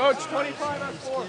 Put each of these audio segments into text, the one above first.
Coach, 25 on 4.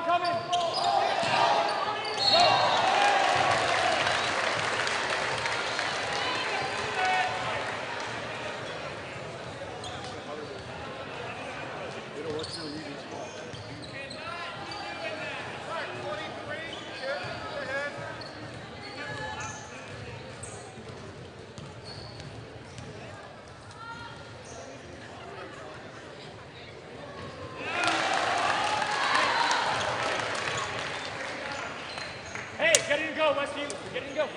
Coming! Hey, get in and go, Westview. Get in and go.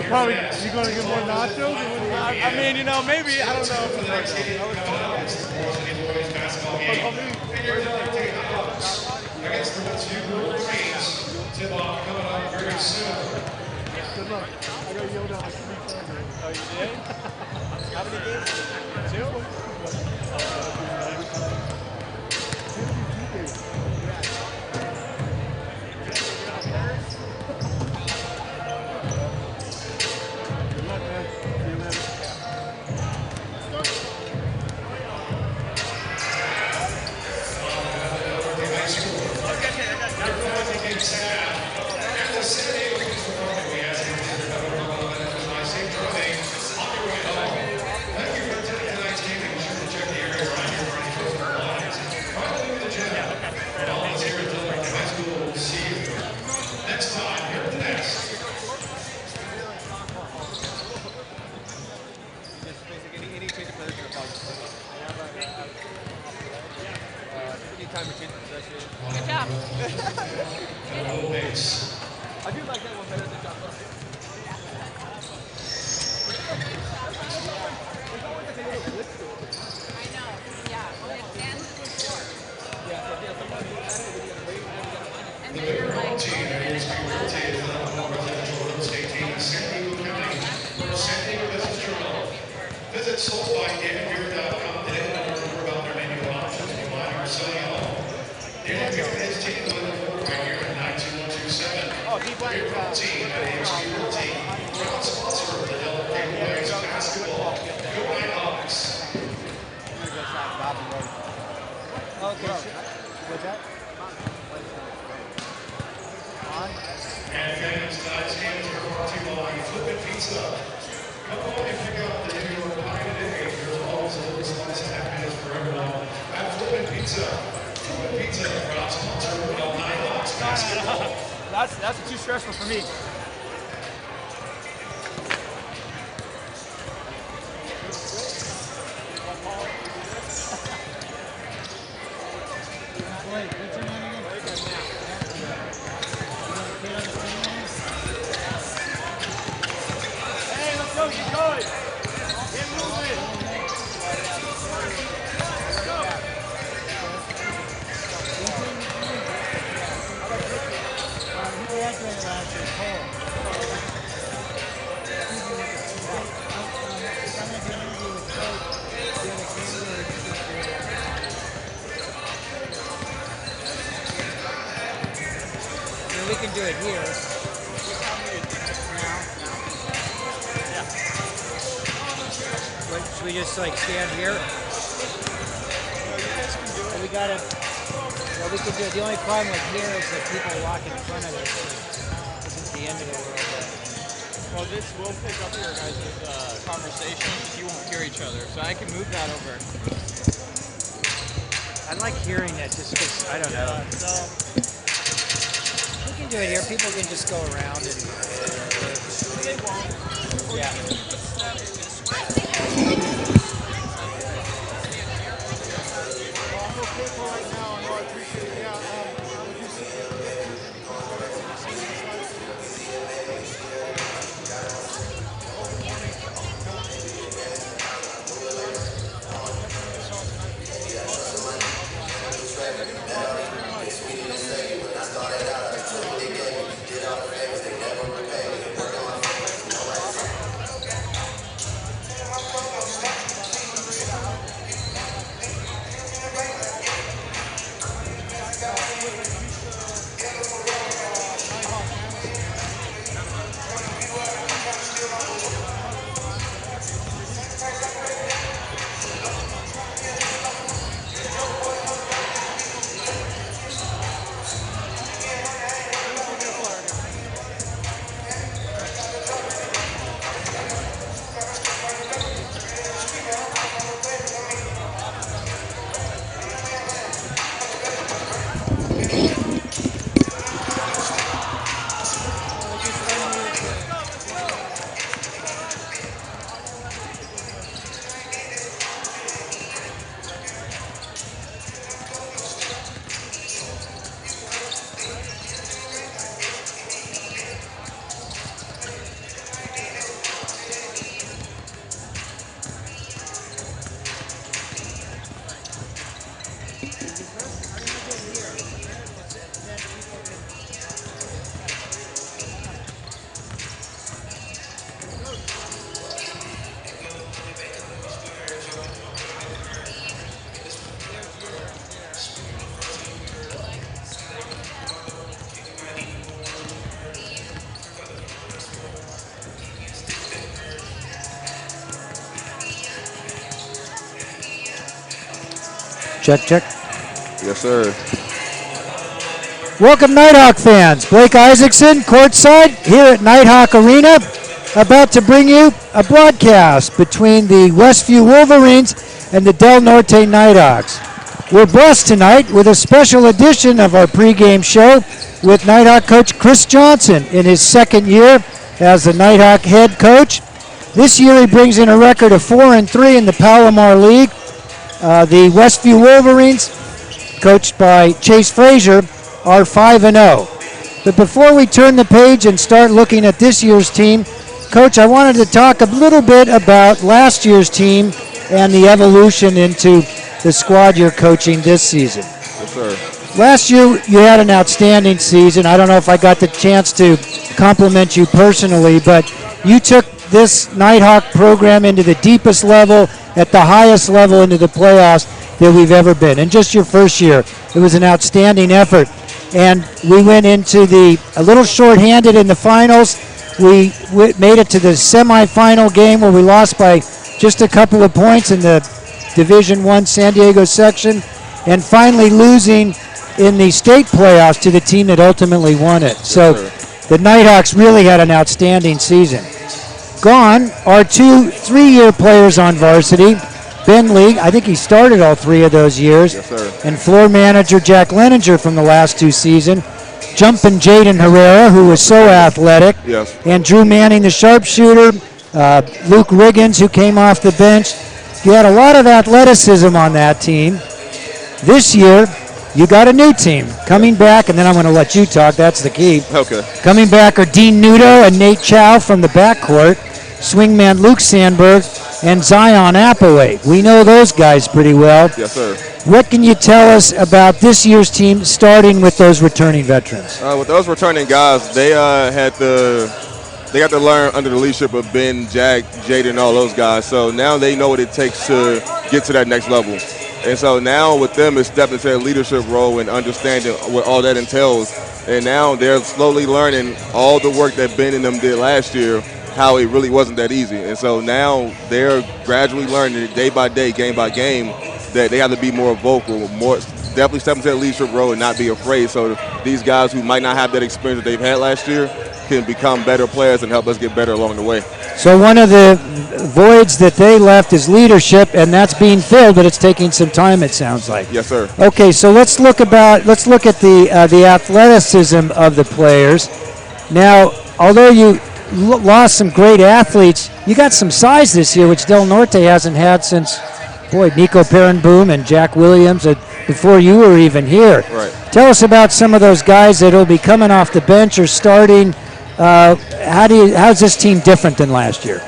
After you're going to get more nachos? I mean, you know, maybe, I don't know. For the next game, boys basketball game. And you're going to take the Hawks against the Westview Wolverines. Tip-off coming up very soon. Good luck. I got yelled at like 3 times. Oh, you did? How many games? 2? Good luck, man. See you later. been sold by GetBeer.com today. Learn more about their menu options and why you're selling at home. Daily Beer and his team on the board right here at 92127. Beer Protein at AXQ Protein. Proud sponsor of the Delaware Boys basketball. Go Nighthawks. Okay. What's that? And fans, tonight's games are brought to you by Flippin' Pizza. Come on and pick up the New York pie today. There's always a little slice of happiness for everyone at Flippin' Pizza. Flippin' Pizza, proud sponsor of Nighthawks basketball. That's too stressful for me. We can do it here. Should we just like stand here? We gotta. Well, we can do it. The only problem with here is that people walk in front of us. This is the end of the world. Well, this will pick up your guys' conversation because you won't hear each other. So I can move that over. I like hearing that just because, I don't know. We can do it here. People can just go around and. They won't. Yeah. Check, check. Yes, sir. Welcome, Nighthawk fans. Blake Isaacson, courtside here at Nighthawk Arena, about to bring you a broadcast between the Westview Wolverines and the Del Norte Nighthawks. We're blessed tonight with a special edition of our pregame show with Nighthawk coach Chris Johnson in his second year as the Nighthawk head coach. This year he brings in a record of 4-3 in the Palomar League. The Westview Wolverines, coached by Chase Frazier, are 5-0. But before we turn the page and start looking at this year's team, Coach, I wanted to talk a little bit about last year's team and the evolution into the squad you're coaching this season. Yes, sir. Last year, you had an outstanding season. I don't know if I got the chance to compliment you personally, but you took this Nighthawk program into the deepest level, at the highest level into the playoffs that we've ever been. And just your first year, it was an outstanding effort. And we went into a little short-handed in the finals. We made it to the semifinal game where we lost by just a couple of points in the Division I San Diego section, and finally losing in the state playoffs to the team that ultimately won it. So the Nighthawks really had an outstanding season. Gone are 2 3-year players on varsity. Ben Lee, I think he started all 3 of those years. Yes, sir. And floor manager Jack Leninger from the last 2 seasons. Jumping Jaden Herrera, who was so athletic. Yes. And Drew Manning, the sharpshooter. Luke Riggins, who came off the bench. You had a lot of athleticism on that team. This year, you got a new team coming back, and then I'm going to let you talk. That's the key. Okay. Coming back are Dean Nudo and Nate Chow from the backcourt, swingman Luke Sandberg, and Zion Appleway. We know those guys pretty well. Yes, sir. What can you tell us about this year's team, starting with those returning veterans? With those returning guys, they got to learn under the leadership of Ben, Jack, Jaden, and all those guys. So now they know what it takes to get to that next level. And so now with them, it's stepping into a leadership role and understanding what all that entails. And now they're slowly learning all the work that Ben and them did last year, how it really wasn't that easy. And so now they're gradually learning day by day, game by game, that they have to be more vocal, more definitely step into that leadership role and not be afraid. So these guys who might not have that experience that they've had last year can become better players and help us get better along the way. So one of the voids that they left is leadership, and that's being filled, but it's taking some time, it sounds like. Yes, sir. Okay, so let's look at the athleticism of the players. Now, although you lost some great athletes, you got some size this year, which Del Norte hasn't had since, Nico Perrenboom and Jack Williams before you were even here. Right. Tell us about some of those guys that will be coming off the bench or starting. How's this team different than last year?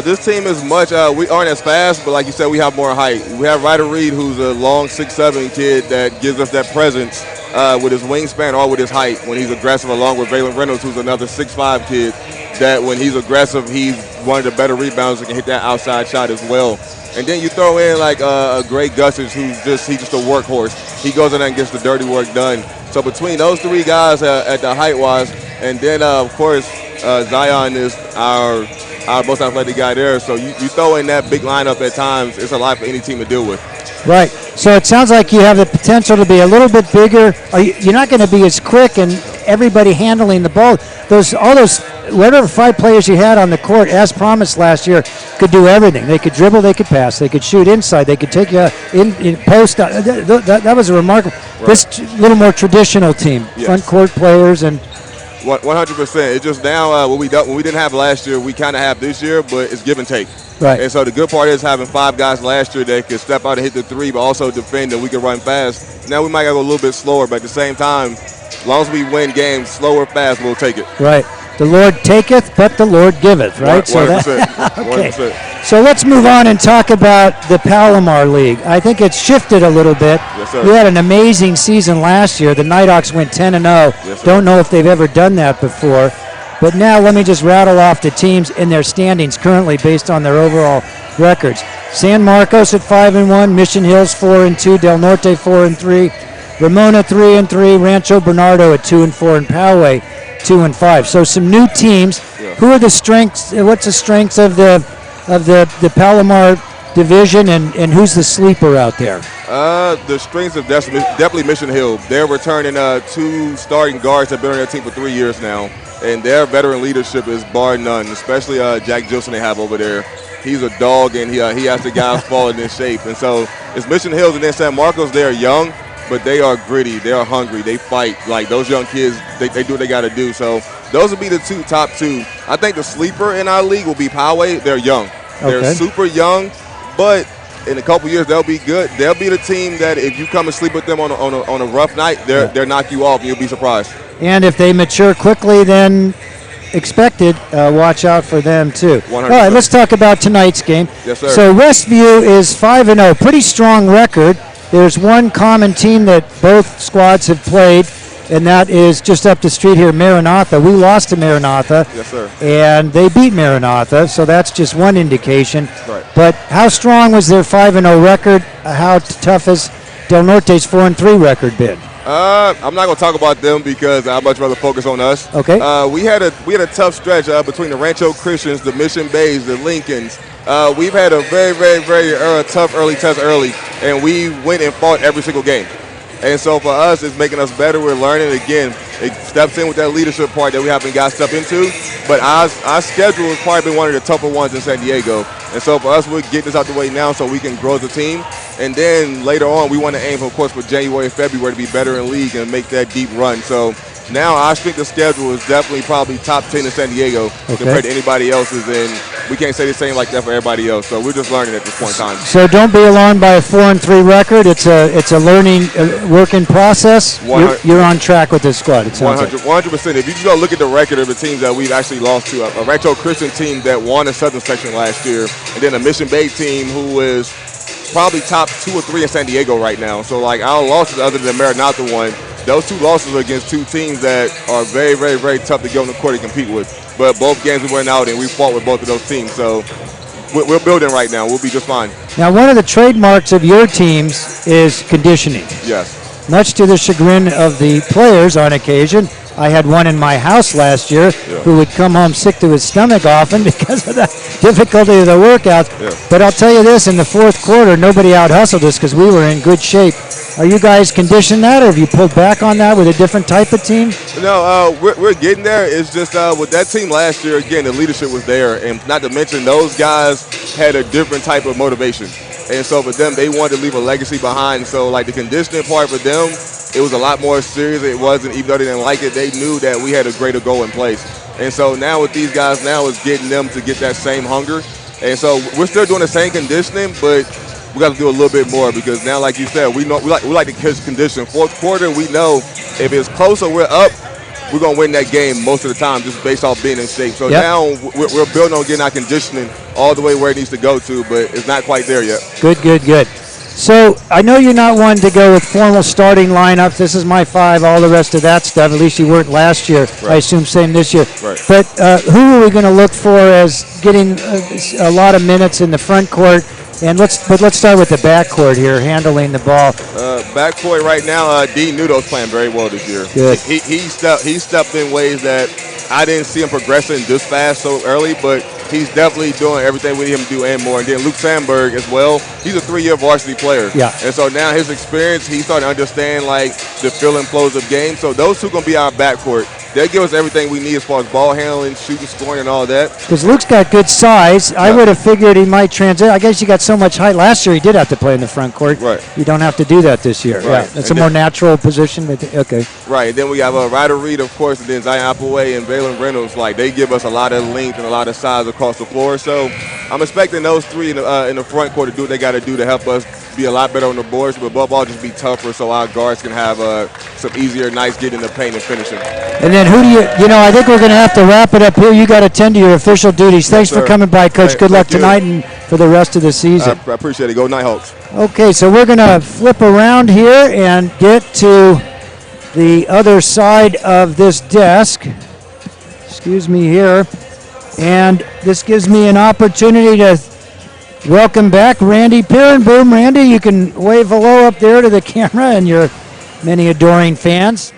This team is much. We aren't as fast, but like you said, we have more height. We have Ryder Reed, who's a long 6'7" kid that gives us that presence with his wingspan or with his height when he's aggressive, along with Valen Reynolds, who's another 6'5" kid that when he's aggressive, he's one of the better rebounders and can hit that outside shot as well. And then you throw in like a Greg Gussage, he's just a workhorse. He goes in there and gets the dirty work done. So between those 3 guys at the height-wise, and then of course Zion is our most athletic guy there. So you throw in that big lineup at times, it's a lot for any team to deal with. Right. So it sounds like you have the potential to be a little bit bigger. You're not going to be as quick, and everybody handling the ball. All those whatever 5 players you had on the court, as promised last year, could do everything. They could dribble, they could pass, they could shoot inside, they could take you in post. That was a remarkable. Right. This little more traditional team, yes. Front court players and. 100%. It's just now what we didn't have last year, we kind of have this year, but it's give and take. Right. And so the good part is having 5 guys last year that could step out and hit the 3, but also defend, and we can run fast. Now we might go a little bit slower, but at the same time, as long as we win games slow or fast, we'll take it. Right. The Lord taketh, but the Lord giveth, right? 100%. Okay. 100%. So let's move on and talk about the Palomar League. I think it's shifted a little bit. Yes, sir. We had an amazing season last year. The Nighthawks went 10-0. Yes, sir. Don't know if they've ever done that before. But now let me just rattle off the teams in their standings currently based on their overall records. San Marcos at 5-1, Mission Hills 4-2, Del Norte 4-3, Ramona 3-3, Rancho Bernardo at 2-4, and Poway 2-5. So some new teams. Yeah. Who are the strengths? What's the strengths of the Palomar division, and who's the sleeper out there? The strengths of definitely Mission Hill. They're returning 2 starting guards that have been on their team for 3 years now, and their veteran leadership is bar none. Especially Jack Gilson they have over there. He's a dog, and he has the guys falling in shape. And so it's Mission Hills, and then San Marcos. They're young, but they are gritty. They are hungry. They fight. Like those young kids, they do what they got to do. So those would be the top 2. I think the sleeper in our league will be Poway. They're young. Okay. They're super young, but in a couple years they'll be good. They'll be the team that if you come and sleep with them on a rough night, they'll knock you off and you'll be surprised. And if they mature quickly, then expected, watch out for them too. 100%. All right, let's talk about tonight's game. Yes, sir. So Westview is 5-0, pretty strong record. There's one common team that both squads have played, and that is just up the street here, Maranatha. We lost to Maranatha. Yes, sir. And they beat Maranatha, so that's just one indication. Right. But how strong was their 5-0 record? How tough has Del Norte's 4-3 record been? I'm not gonna talk about them because I'd much rather focus on us. Okay. We had a tough stretch between the Rancho Christians, the Mission Bays, the Lincolns. We've had a very, very, very tough early test early, and we went and fought every single game. And so for us, it's making us better. We're learning. Again, it steps in with that leadership part that we haven't got stepped into. But our schedule has probably been one of the tougher ones in San Diego. And so for us, we're getting this out the way now so we can grow as a team. And then later on, we want to aim, of course, for January and February to be better in league and make that deep run. So now our strength of schedule is definitely probably top 10 in San Diego compared to anybody else's. And we can't say the same like that for everybody else. So we're just learning at this point in time. So don't be alarmed by a 4-3 record. It's a learning, working process. You're on track with this squad. It sounds 100%. If you just go look at the record of the teams that we've actually lost to, a Rancho Christian team that won the Southern Section last year, and then a Mission Bay team who is probably top 2 or 3 in San Diego right now. So like our losses other than the Maranatha one, those 2 losses are against 2 teams that are very, very, very tough to get on the court and compete with. But both games we went out and we fought with both of those teams. So we're building right now. We'll be just fine. Now, one of the trademarks of your teams is conditioning. Yes. Much to the chagrin of the players on occasion. I had one in my house last year who would come home sick to his stomach often because of the difficulty of the workouts. Yeah. But I'll tell you this, in the fourth quarter, nobody out-hustled us because we were in good shape. Are you guys conditioned that, or have you pulled back on that with a different type of team? No, we're getting there. It's just with that team last year, again, the leadership was there. And not to mention, those guys had a different type of motivation. And so for them, they wanted to leave a legacy behind. So, like, the conditioning part for them, it was a lot more serious. It wasn't, even though they didn't like it, they knew that we had a greater goal in place. And so now with these guys now is getting them to get that same hunger. And so we're still doing the same conditioning, but we got to do a little bit more because now, like you said, we like to catch condition. Fourth quarter, we know if it's close or we're up, we're going to win that game most of the time just based off being in shape. So now we're building on getting our conditioning all the way where it needs to go to, but it's not quite there yet. Good. So I know you're not one to go with formal starting lineups. This is my 5, all the rest of that stuff. At least you weren't last year. Right. I assume same this year. Right. But who are we going to look for as getting a lot of minutes in the front court? And let's start with the backcourt here, handling the ball. Backcourt right now, Dean Nudo's playing very well this year. Good. He stepped in ways that I didn't see him progressing this fast so early, but he's definitely doing everything we need him to do and more. And then Luke Sandberg as well. He's a 3-year varsity player. Yeah. And so now his experience, he's starting to understand like the fill and flows of games. So those 2 going to be our backcourt. They'll give us everything we need as far as ball handling, shooting, scoring, and all that. Because Luke's got good size. Yeah. I would have figured he might transition. I guess he got so much height. Last year he did have to play in the front court. Right. You don't have to do that this year. Right. Yeah. That's a more natural position. Okay. Right. And then we have Ryder Reed, of course, and then Zion Appleway and Valen Reynolds. Like, they give us a lot of length and a lot of size across the floor. So I'm expecting those 3 in the front court to do what they got to do to help us be a lot better on the boards, but above all, just be tougher so our guards can have some easier nights getting in the paint and finishing. And then who do I think we're going to have to wrap it up here. You got to tend to your official duties. Thanks for coming by, Coach. Good luck tonight and for the rest of the season. I appreciate it. Go Nighthawks. Okay, so we're going to flip around here and get to the other side of this desk. Excuse me here. And this gives me an opportunity to welcome back Randy Peerenboom. Randy, you can wave hello up there to the camera and your many adoring fans.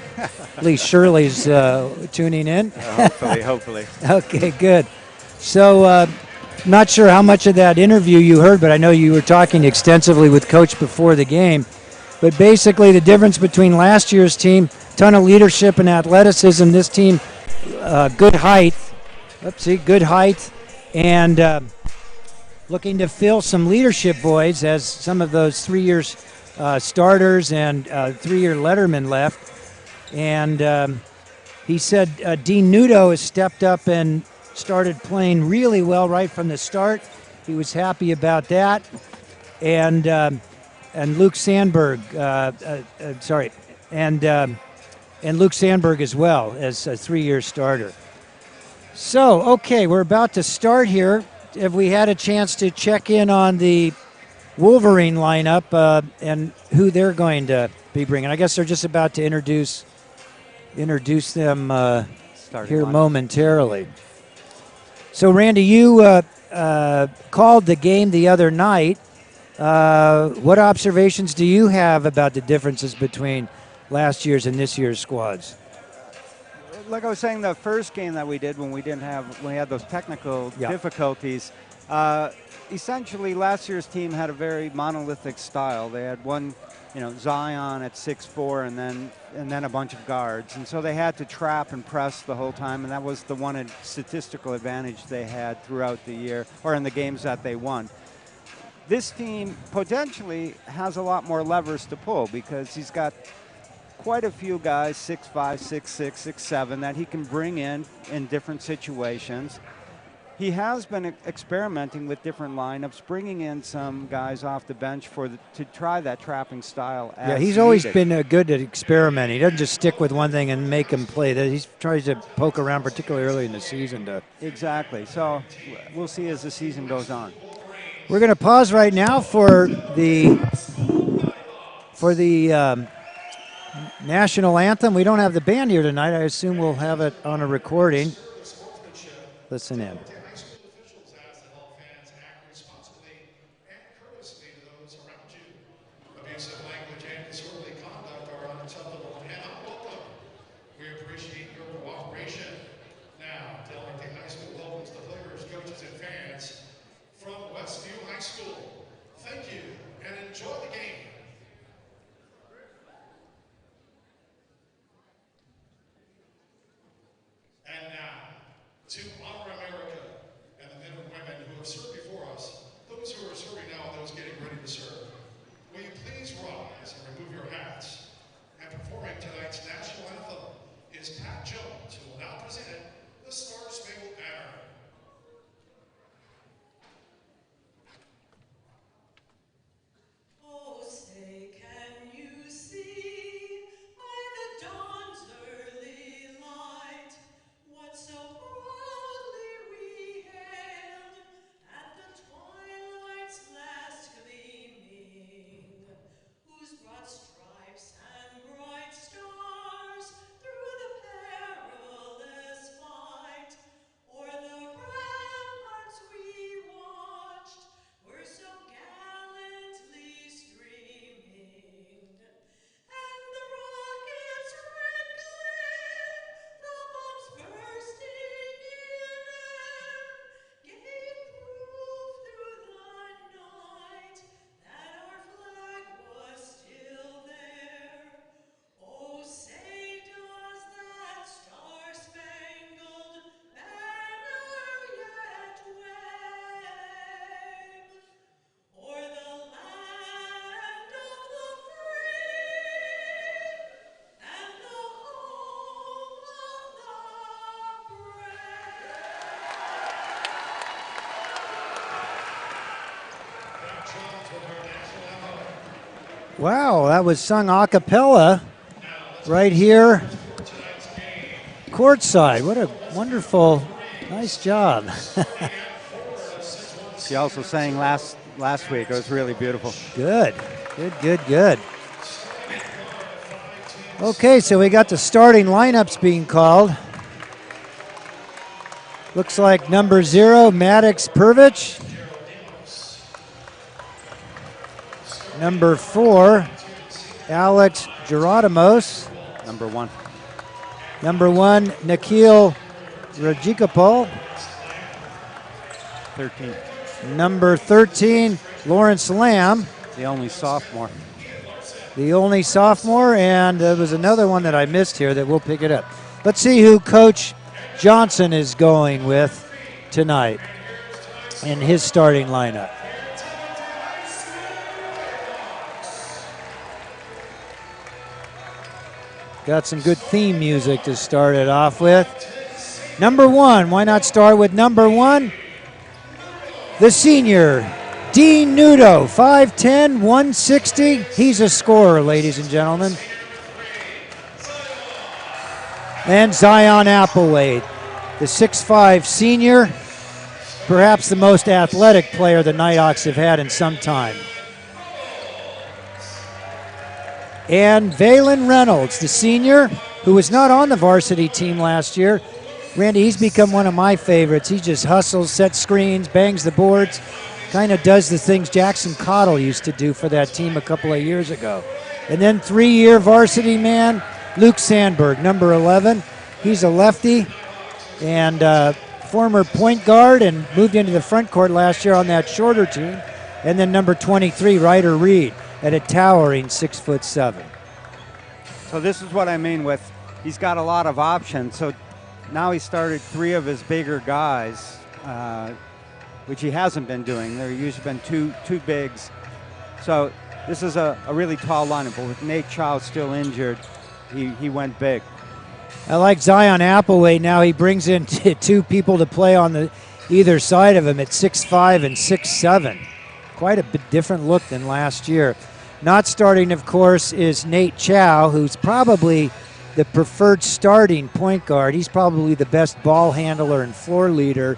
At least Shirley's tuning in. Hopefully. Okay, good. So, not sure how much of that interview you heard, but I know you were talking extensively with Coach before the game. But basically, the difference between last year's team, ton of leadership and athleticism. This team, good height. Good height. And looking to fill some leadership voids as some of those 3 years starters and 3-year letterman left. And he said Dean Nudo has stepped up and started playing really well right from the start. He was happy about that. And Luke Sandberg, and Luke Sandberg as well as a 3-year starter. So, okay, we're about to start here. Have we had a chance to check in on the Wolverine lineup and who they're going to be bringing? I guess they're just about to introduce introduce them Starting here lineup. momentarily. So, Randy, you called the game the other night. What observations do you have about the differences between last year's and this year's squads? Like I was saying, the first game that we did when we had those technical difficulties, essentially last year's team had a very monolithic style. They had one, Zion at 6'4", and then a bunch of guards, and so they had to trap and press the whole time, and that was the one statistical advantage they had throughout the year or in the games that they won. This team potentially has a lot more levers to pull because he's got quite a few guys, 6'5", 6'6", 6'7", that he can bring in different situations. He has been experimenting with different lineups, bringing in some guys off the bench to try that trapping style. Yeah, he's always been good at experimenting. He doesn't just stick with one thing and make him play. He tries to poke around, particularly early in the season. Exactly. So we'll see as the season goes on. We're going to pause right now for the national anthem. We don't have the band here tonight. I assume we'll have it on a recording. Listen in. Abusive language and disorderly conduct are unacceptable and unwelcome. We appreciate your cooperation. Now, Delaware High School welcomes the players, coaches, and fans from Westview High School. Thank you and enjoy the game. And now, to honor America and the men and women who have served before us, those who are serving now and those getting ready to serve. Will you please rise and remove your hats? And performing tonight's national anthem is Pat Jones, who will now present the Star-Spangled Banner. Oh, say, can you see by the dawn's early light what so proudly we hailed at the twilight's last gleaming, whose broad stripes and bright stars through the perilous fight o'er the ramparts we watched were so gallantly streaming, and the rocket's red glare, the bombs bursting in air, gave proof through the night that our flag was still there. Oh, say does that star-spangled banner yet wave o'er the land of the free and the home of the Wow, that was sung a cappella right here courtside. What a wonderful, nice job. She also sang last week. It was really beautiful. Good. Okay, so we got the starting lineups being called. Looks like number 0, Maddox Pervich. Number 4, Alex Gerodimos. Number 1. Number 1, Nikhil Rajikapol. 13. Number 13, Lawrence Lamb. The only sophomore. And there was another one that I missed here that we'll pick it up. Let's see who Coach Johnson is going with tonight in his starting lineup. Got some good theme music to start it off with. Number 1, why not start with number 1? The senior, Dean Nudo, 5'10", 160. He's a scorer, ladies and gentlemen. And Zion Applewhite, the 6'5" senior, perhaps the most athletic player the Nighthawks have had in some time. And Valen Reynolds, the senior, who was not on the varsity team last year. Randy, he's become one of my favorites. He just hustles, sets screens, bangs the boards, kind of does the things Jackson Cottle used to do for that team a couple of years ago. And then 3-year varsity man, Luke Sandberg, number 11. He's a lefty and former point guard and moved into the front court last year on that shorter team. And then number 23, Ryder Reed, at a towering 6'7". So this is what I mean with he's got a lot of options. So now he started 3 of his bigger guys, which he hasn't been doing. There usually been two bigs. So this is a really tall lineup. But with Nate Chow still injured, he went big. I like Zion Applewhite now. He brings in 2 people to play on the either side of him at 6'5" and 6'7". Quite a bit different look than last year. Not starting, of course, is Nate Chow, who's probably the preferred starting point guard. He's probably the best ball handler and floor leader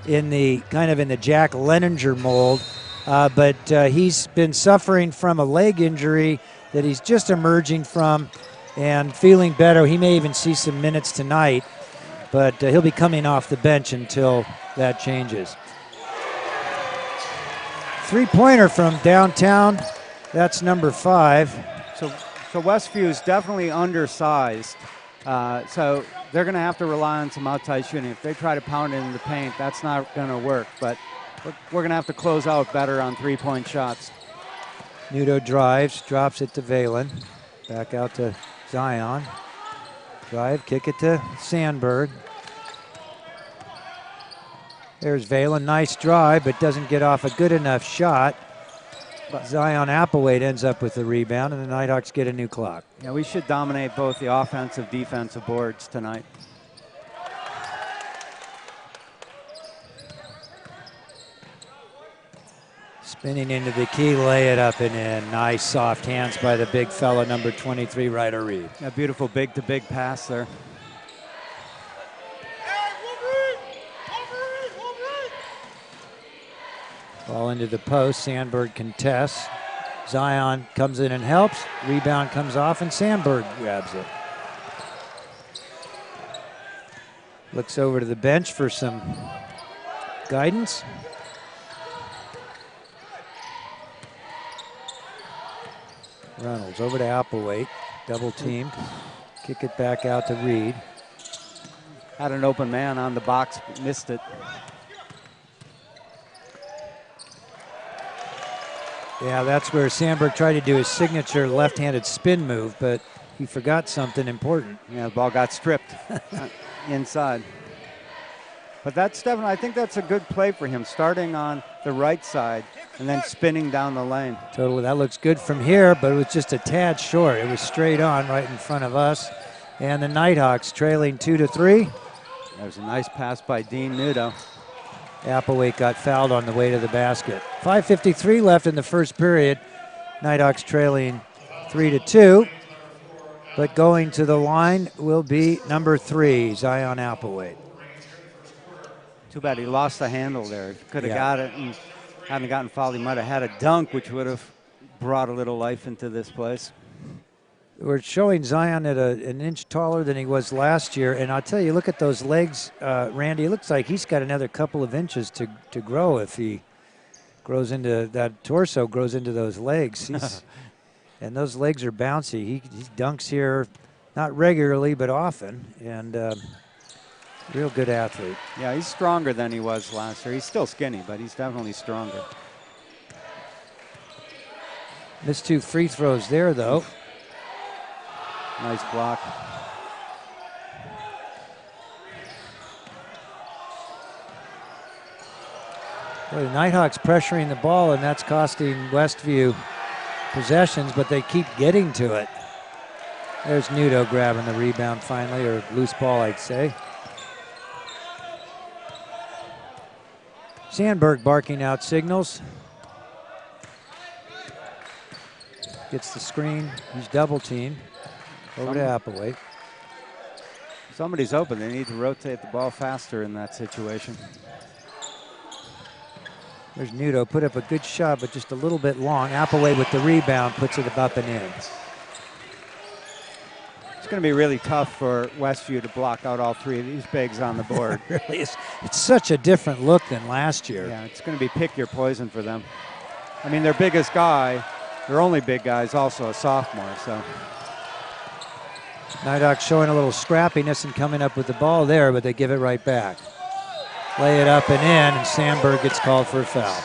in the Jack Leninger mold. But he's been suffering from a leg injury that he's just emerging from and feeling better. He may even see some minutes tonight, but he'll be coming off the bench until that changes. 3-pointer from downtown. That's number 5. So Westview is definitely undersized. So they're going to have to rely on some outside shooting. If they try to pound it in the paint, that's not going to work. But we're going to have to close out better on 3-point shots. Nudo drives, drops it to Valen. Back out to Zion. Drive, kick it to Sandberg. There's Valen, nice drive, but doesn't get off a good enough shot. But Zion Applewhite ends up with the rebound, and the Nighthawks get a new clock. Yeah, we should dominate both the offensive, defensive boards tonight. Spinning into the key, lay it up and in. Nice soft hands by the big fella, number 23, Ryder Reed. A beautiful big-to-big pass there. Ball into the post, Sandberg contests. Zion comes in and helps. Rebound comes off and Sandberg grabs it. Looks over to the bench for some guidance. Reynolds over to Applewhite, double teamed. Kick it back out to Reed. Had an open man on the box, missed it. Yeah, that's where Sandberg tried to do his signature left-handed spin move, but he forgot something important. Yeah, the ball got stripped inside. But that's definitely, I think that's a good play for him, starting on the right side and then spinning down the lane. Totally, that looks good from here, but it was just a tad short. It was straight on right in front of us. And the Nighthawks trailing 2-3. There's a nice pass by Dean Nudo. Applewhite got fouled on the way to the basket. 5:53 left in the first period. Nighthawks trailing 3-2. But going to the line will be number 3, Zion Applewhite. Too bad he lost the handle there. Could have got it and hadn't gotten fouled. He might have had a dunk, which would have brought a little life into this place. We're showing Zion at an inch taller than he was last year. And I'll tell you, look at those legs, Randy. It looks like he's got another couple of inches to grow if he grows into that torso, grows into those legs. And those legs are bouncy. He dunks here, not regularly, but often. And real good athlete. Yeah, he's stronger than he was last year. He's still skinny, but he's definitely stronger. Missed 2 free throws there, though. Nice block. Boy, the Nighthawks pressuring the ball, and that's costing Westview possessions, but they keep getting to it. There's Nudo grabbing the rebound finally, or loose ball, I'd say. Sandberg barking out signals. Gets the screen. He's double teamed. Over to Applewhite. Somebody's open. They need to rotate the ball faster in that situation. There's Nudo, put up a good shot, but just a little bit long. Applewhite with the rebound puts it up and in. going to be really tough for Westview to block out all three of these bigs on the board. Really, it's such a different look than last year. Yeah, it's going to be pick your poison for them. I mean, their biggest guy, their only big guy, is also a sophomore. So Nighthawks showing a little scrappiness and coming up with the ball there, but they give it right back. Lay it up and in, and Sandberg gets called for a foul.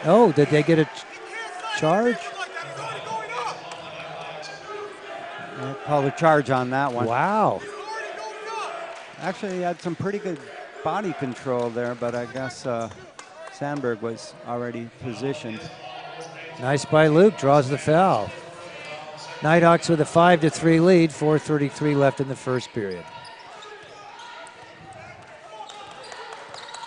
Oh, did they get a charge? Called a charge on that one. Wow. Actually, he had some pretty good body control there, but I guess Sandberg was already positioned. Nice by Luke, draws the foul. Nighthawks with a 5-3 lead, 4:33 left in the first period.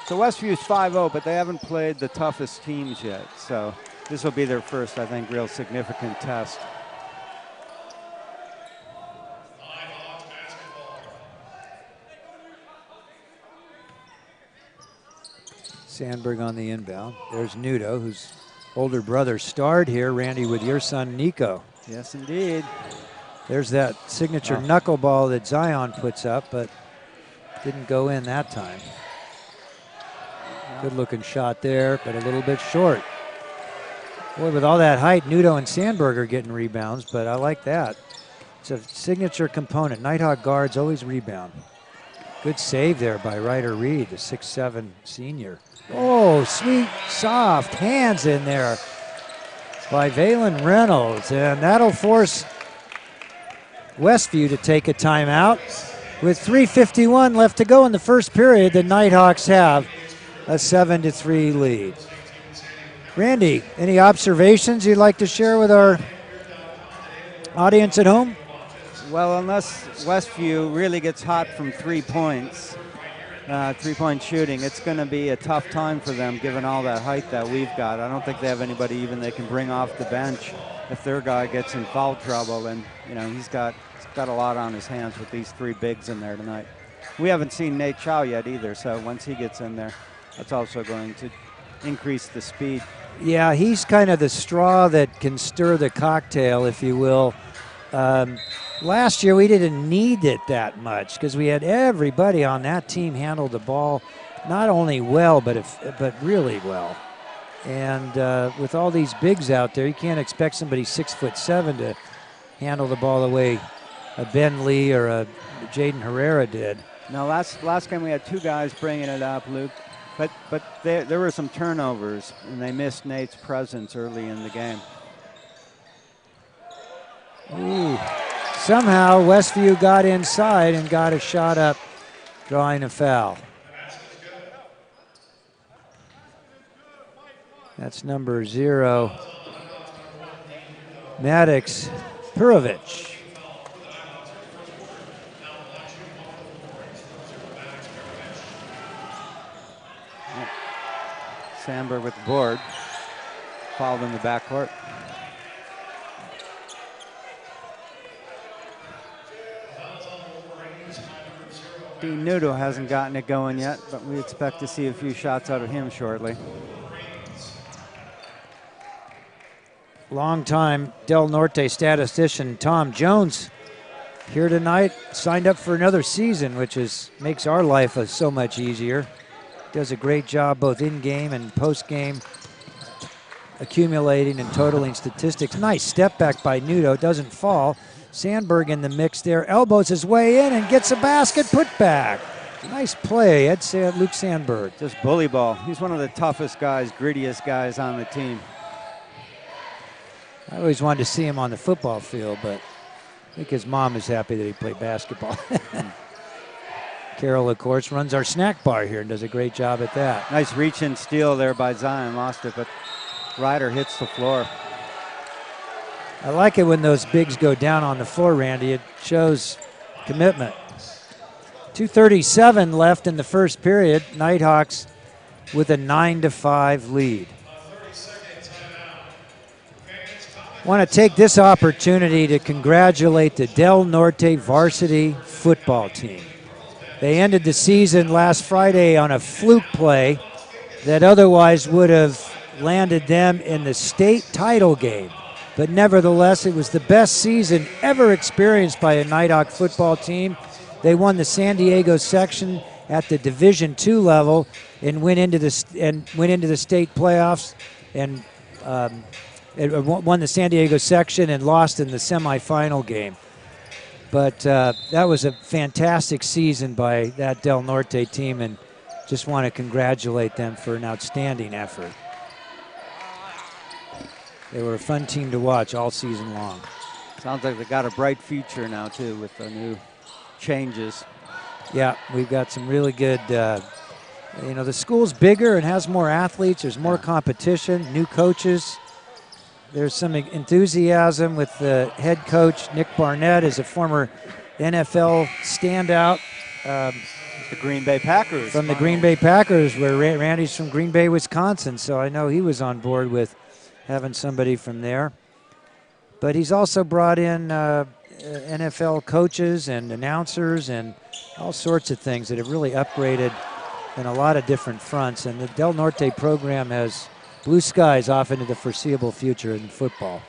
So Westview's 5-0, but they haven't played the toughest teams yet. So this will be their first, I think, real significant test. Sandberg on the inbound. There's Nudo, whose older brother starred here, Randy, with your son, Nico. Yes, indeed. There's that signature knuckleball that Zion puts up, but didn't go in that time. Good looking shot there, but a little bit short. Boy, with all that height, Nudo and Sandberg are getting rebounds, but I like that. It's a signature component. Nighthawk guards always rebound. Good save there by Ryder Reed, the 6'7" senior. Oh, sweet, soft hands in there by Valen Reynolds, and that'll force Westview to take a timeout. With 3:51 left to go in the first period, the Nighthawks have a 7-3 lead. Randy, any observations you'd like to share with our audience at home? Well, unless Westview really gets hot from 3 points, three-point shooting, it's going to be a tough time for them given all that height that we've got. I don't think they have anybody even they can bring off the bench if their guy gets in foul trouble. And, you know, he's got a lot on his hands with these three bigs in there tonight. We haven't seen Nate Chow yet either, so once he gets in there, that's also going to increase the speed. Yeah, he's kind of the straw that can stir the cocktail, if you will. Last year we didn't need it that much because we had everybody on that team handle the ball not only well, but really well. And with all these bigs out there, you can't expect somebody 6'7" to handle the ball the way a Ben Lee or a Jaden Herrera did. Now, last game we had two guys bringing it up, Luke, but there were some turnovers, and they missed Nate's presence early in the game. Ooh. Somehow Westview got inside and got a shot up, drawing a foul. That's number 0, Maddox Purovic. Sandberg with the board, fouled in the backcourt. Dean Nudo hasn't gotten it going yet, but we expect to see a few shots out of him shortly. Longtime Del Norte statistician Tom Jones here tonight, signed up for another season, which makes our life so much easier. Does a great job both in-game and post-game, accumulating and totaling statistics. Nice step back by Nudo, doesn't fall. Sandberg in the mix there, elbows his way in and gets a basket put back. Nice play, Luke Sandberg. Just bully ball. He's one of the toughest guys, grittiest guys on the team. I always wanted to see him on the football field, but I think his mom is happy that he played basketball. Carroll, of course, runs our snack bar here and does a great job at that. Nice reach and steal there by Zion, lost it, but Ryder hits the floor. I like it when those bigs go down on the floor, Randy. It shows commitment. 2:37 left in the first period. Nighthawks with a 9-5 lead. Want to take this opportunity to congratulate the Del Norte varsity football team. They ended the season last Friday on a fluke play that otherwise would have landed them in the state title game. But nevertheless, it was the best season ever experienced by a Nighthawk football team. They won the San Diego section at the Division II level and went into the state playoffs and won the San Diego section and lost in the semifinal game. But that was a fantastic season by that Del Norte team, and just want to congratulate them for an outstanding effort. They were a fun team to watch all season long. Sounds like they got a bright future now, too, with the new changes. Yeah, we've got some really good, the school's bigger and has more athletes. There's more competition, new coaches. There's some enthusiasm with the head coach, Nick Barnett, is a former NFL standout. The Green Bay Packers. From the Green Bay Packers, where Randy's from Green Bay, Wisconsin, so I know he was on board with having somebody from there. But he's also brought in NFL coaches and announcers and all sorts of things that have really upgraded in a lot of different fronts. And the Del Norte program has blue skies off into the foreseeable future in football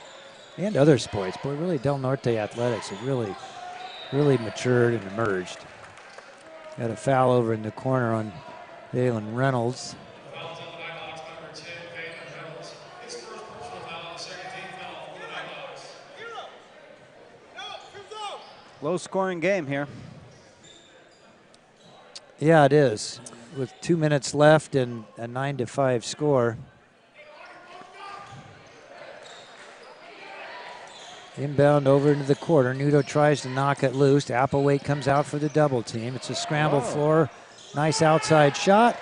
and other sports. Boy, really, Del Norte athletics have really matured and emerged. Got a foul over in the corner on Valen Reynolds. Low-scoring game here. Yeah, it is. With 2 minutes left and a 9-5 score. Inbound over into the quarter. Nudo tries to knock it loose. Applewhite comes out for the double team. It's a scramble floor. Nice outside shot.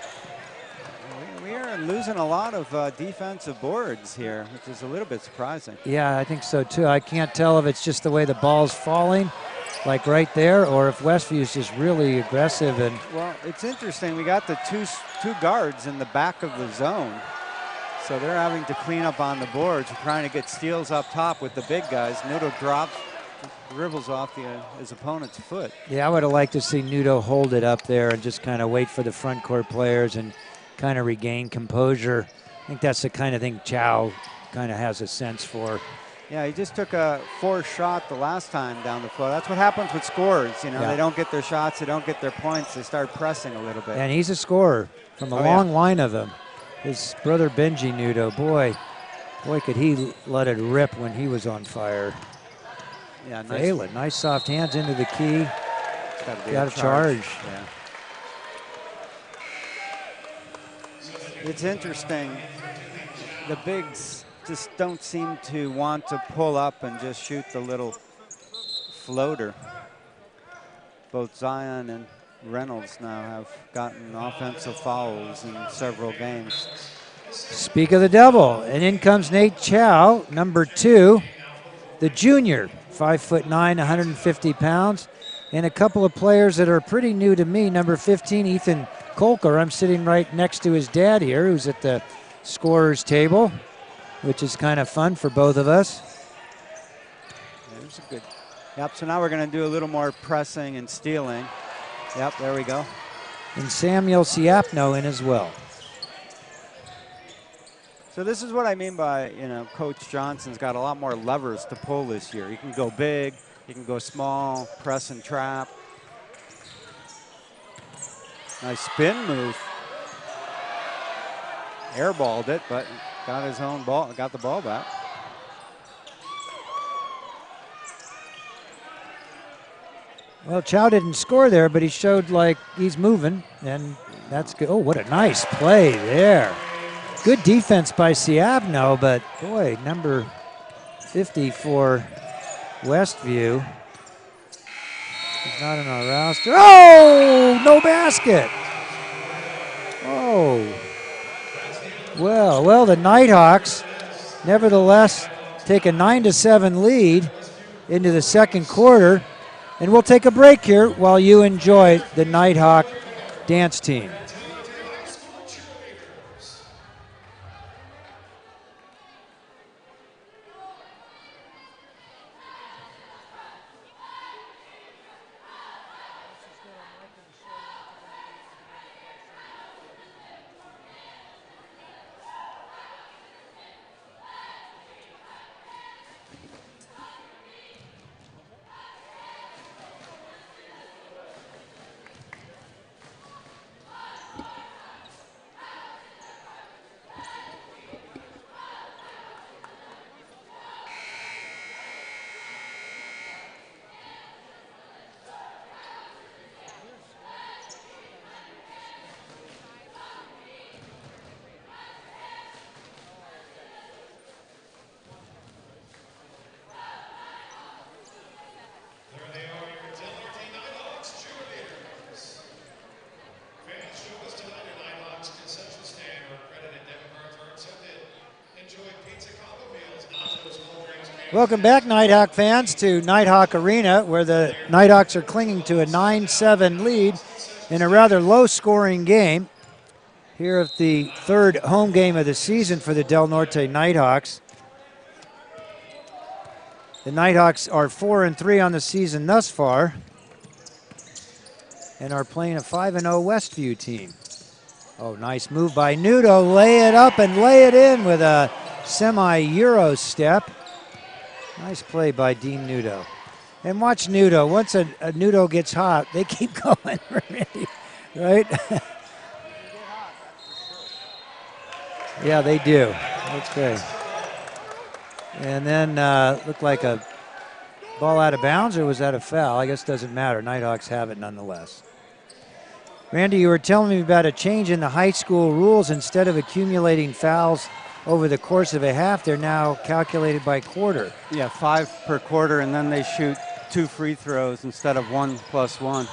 We are losing a lot of defensive boards here, which is a little bit surprising. Yeah, I think so too. I can't tell if it's just the way the ball's falling, like right there, or if Westview is just really aggressive. And well, it's interesting. We got the two guards in the back of the zone. So they're having to clean up on the boards. We're trying to get steals up top with the big guys. Nudo drops, dribbles off his opponent's foot. Yeah, I would have liked to see Nudo hold it up there and just kind of wait for the front court players and kind of regain composure. I think that's the kind of thing Chow kind of has a sense for. Yeah, he just took a forced shot the last time down the floor. That's what happens with scorers. You know, They don't get their shots, they don't get their points, they start pressing a little bit. And he's a scorer from a long line of them. His brother Benji Nudo, boy, could he let it rip when he was on fire. Yeah, nice soft hands into the key. Got a charge. Yeah. It's interesting. The bigs just don't seem to want to pull up and just shoot the little floater. Both Zion and Reynolds now have gotten offensive fouls in several games. Speak of the devil, and in comes Nate Chow, number 2, the junior, 5'9", 150 pounds, and a couple of players that are pretty new to me. Number 15, Ethan Kolker. I'm sitting right next to his dad here, who's at the scorer's table, which is kind of fun for both of us. There's a good. Yep. So now we're going to do a little more pressing and stealing. Yep, there we go. And Samuel Siapno in as well. So this is what I mean by, Coach Johnson's got a lot more levers to pull this year. You can go big, you can go small, press and trap. Nice spin move. Airballed it, but got his own ball, got the ball back. Well, Chow didn't score there, but he showed like he's moving, and that's good. Oh, what a nice play there. Good defense by Siabno, but boy, number 50 for Westview. He's not in our roster. Oh, no basket. Oh. Well, the Nighthawks nevertheless take a 9-7 lead into the second quarter. And we'll take a break here while you enjoy the Nighthawk dance team. Welcome back, Nighthawk fans, to Nighthawk Arena, where the Nighthawks are clinging to a 9-7 lead in a rather low-scoring game. Here at the third home game of the season for the Del Norte Nighthawks. The Nighthawks are 4-3 on the season thus far and are playing a 5-0 Westview team. Oh, nice move by Nudo. Lay it up and lay it in with a semi-Euro step. Nice play by Dean Nudo. And watch Nudo. Once a Nudo gets hot, they keep going, right? Yeah, they do. Okay. And then looked like a ball out of bounds, or was that a foul? I guess it doesn't matter. Nighthawks have it nonetheless. Randy, you were telling me about a change in the high school rules. Instead of accumulating fouls over the course of a half, they're now calculated by quarter. Yeah, 5 per quarter, and then they shoot 2 free throws instead of 1 plus 1.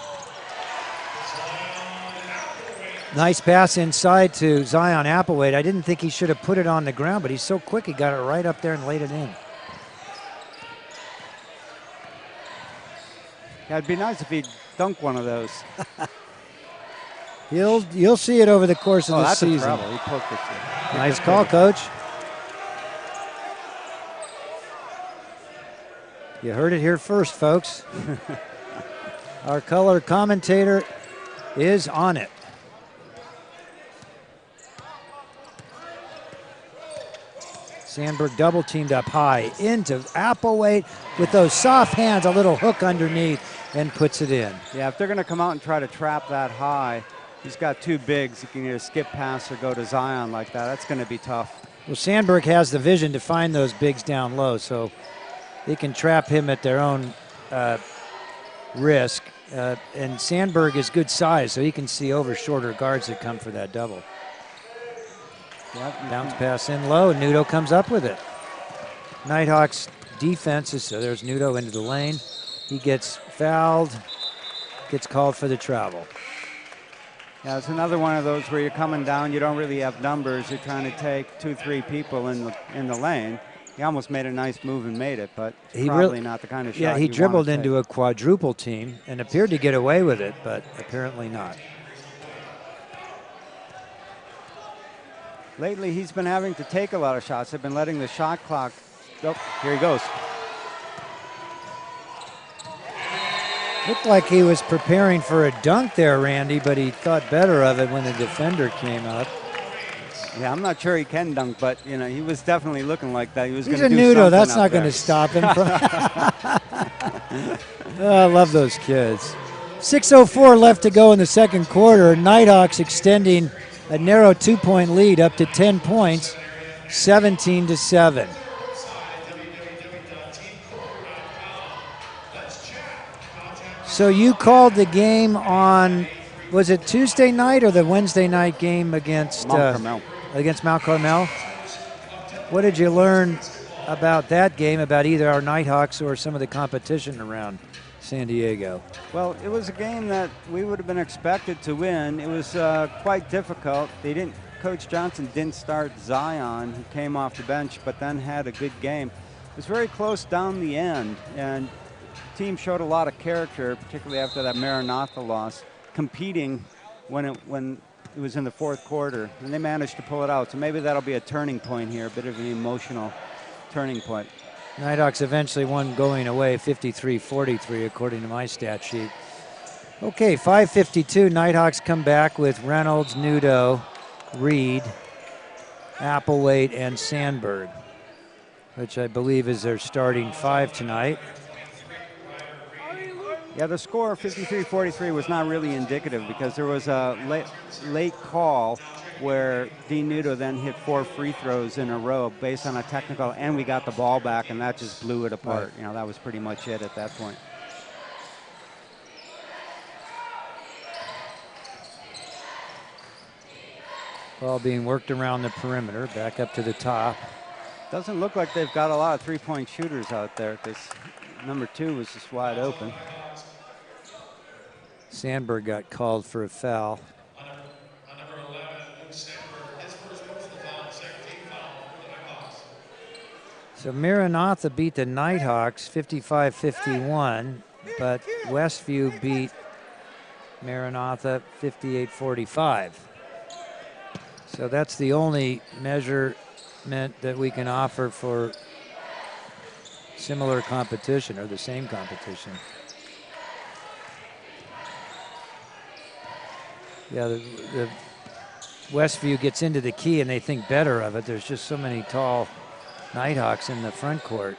Nice pass inside to Zion Applewhite. I didn't think he should have put it on the ground, but he's so quick he got it right up there and laid it in. Yeah, it'd be nice if he'd dunk one of those. You'll see it over the course of the that's season. a trouble. He poked it. Nice call, Coach. You heard it here first, folks. Our color commentator is on it. Sandberg double teamed up high into Applewhite with those soft hands, a little hook underneath, and puts it in. Yeah, if they're going to come out and try to trap that high, he's got 2 bigs. He can either skip pass or go to Zion like that. That's going to be tough. Well, Sandberg has the vision to find those bigs down low, so they can trap him at their own risk. And Sandberg is good size, so he can see over shorter guards that come for that double. Yep. Bounce pass in low, and Nudo comes up with it. Nighthawks defense is, so there's Nudo into the lane. He gets fouled, gets called for the travel. Yeah, it's another one of those where you're coming down, you don't really have numbers. You're trying to take 2-3 people in the lane. He almost made a nice move and made it, but it's probably not the kind of shot. Yeah, he dribbled into a quadruple team and appeared to get away with it, but apparently not. Lately, he's been having to take a lot of shots. They've been letting the shot clock. Oh, here he goes. Looked like he was preparing for a dunk there, Randy, but he thought better of it when the defender came up. Yeah, I'm not sure he can dunk, but you know, he was definitely looking like that. He was He's going a to do Nudo. something That's up not there. going to stop him from. Oh, I love those kids. 6:04 left to go in the second quarter. Nighthawks extending a narrow 2-point lead up to 10 points, 17-7. So you called the game on, was it Tuesday night or the Wednesday night game against Mount Carmel? What did you learn about that game, about either our Nighthawks or some of the competition around San Diego? Well, it was a game that we would have been expected to win. It was quite difficult. Coach Johnson didn't start Zion, who came off the bench, but then had a good game. It was very close down the end, and the team showed a lot of character, particularly after that Maranatha loss, competing when it was in the fourth quarter, and they managed to pull it out. So maybe that'll be a turning point here, a bit of an emotional turning point. Nighthawks eventually won going away 53-43 according to my stat sheet. Okay, 5:52. Nighthawks come back with Reynolds, Nudo, Reed, Applewhite, and Sandberg, which I believe is their starting 5 tonight. Yeah, the score 53-43 was not really indicative because there was a late call where Dean Nudo then hit 4 free throws in a row based on a technical, and we got the ball back, and that just blew it apart. Right. You know, that was pretty much it at that point. Ball being worked around the perimeter, back up to the top. Doesn't look like they've got a lot of three-point shooters out there because number 2 was just wide open. Sandberg got called for a foul. On number 11, Luke Sandberg, his first personal foul, second team foul for the Nighthawks. So Maranatha beat the Nighthawks 55-51, but Westview beat Maranatha 58-45. So that's the only measurement that we can offer for similar competition or the same competition. Yeah, the Westview gets into the key and they think better of it. There's just so many tall Nighthawks in the front court.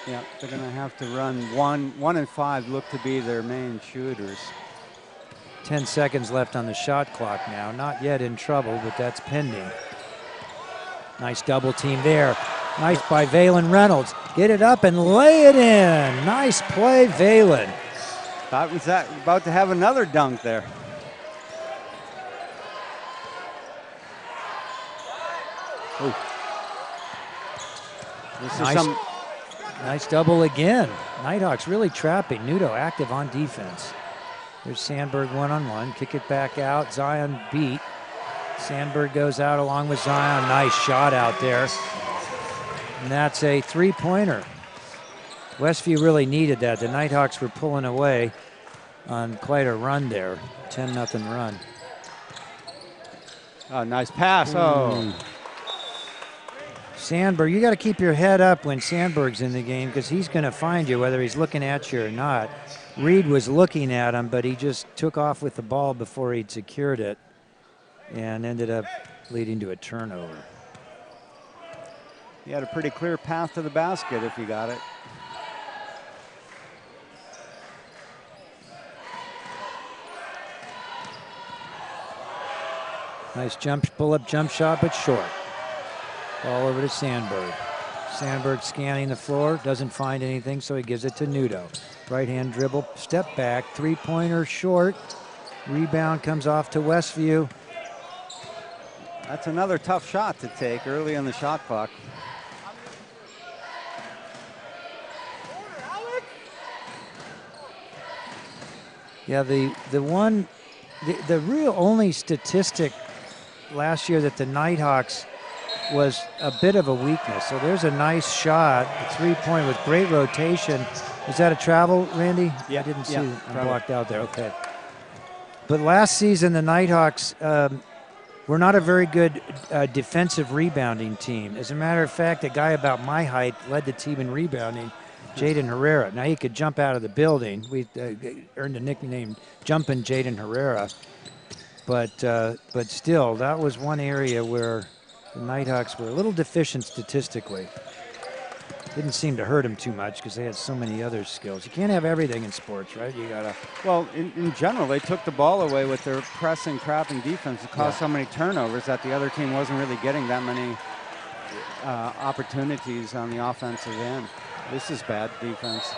Yeah, they're going to have to run 1 and 5 look to be their main shooters. 10 seconds left on the shot clock now. Not yet in trouble, but that's pending. Nice double team there. Nice by Valen Reynolds. Get it up and lay it in. Nice play, Valen. Thought was that about to have another dunk there. Ooh. This Nice. is some Nice double again. Nighthawks really trapping. Nudo active on defense. There's Sandberg one-on-one. Kick it back out. Zion beat. Sandberg goes out along with Zion. Nice shot out there. And that's a three-pointer. Westview really needed that. The Nighthawks were pulling away on quite a run there. 10-0 run. Oh, nice pass. Oh. Sandberg, you got to keep your head up when Sandberg's in the game because he's going to find you whether he's looking at you or not. Reed was looking at him, but he just took off with the ball before he'd secured it and ended up leading to a turnover. He had a pretty clear path to the basket if he got it. Nice pull-up jump shot, but short. Ball over to Sandberg. Sandberg scanning the floor, doesn't find anything, so he gives it to Nudo. Right-hand dribble, step back, three-pointer short. Rebound comes off to Westview. That's another tough shot to take early in the shot clock. Yeah, the real only statistic last year that the Nighthawks was a bit of a weakness. So there's a nice shot, a three-point with great rotation. Is that a travel, Randy? Yeah, I didn't see it. I'm travel. blocked out there. Okay. But last season, the Nighthawks were not a very good defensive rebounding team. As a matter of fact, a guy about my height led the team in rebounding, Jaden Herrera. Now, he could jump out of the building. We earned a nickname, Jumpin' Jaden Herrera. But still, that was one area where the Nighthawks were a little deficient statistically. Didn't seem to hurt them too much because they had so many other skills. You can't have everything in sports, right? You gotta. Well, in general, they took the ball away with their pressing, trapping defense. It caused so many turnovers that the other team wasn't really getting that many opportunities on the offensive end. This is bad defense.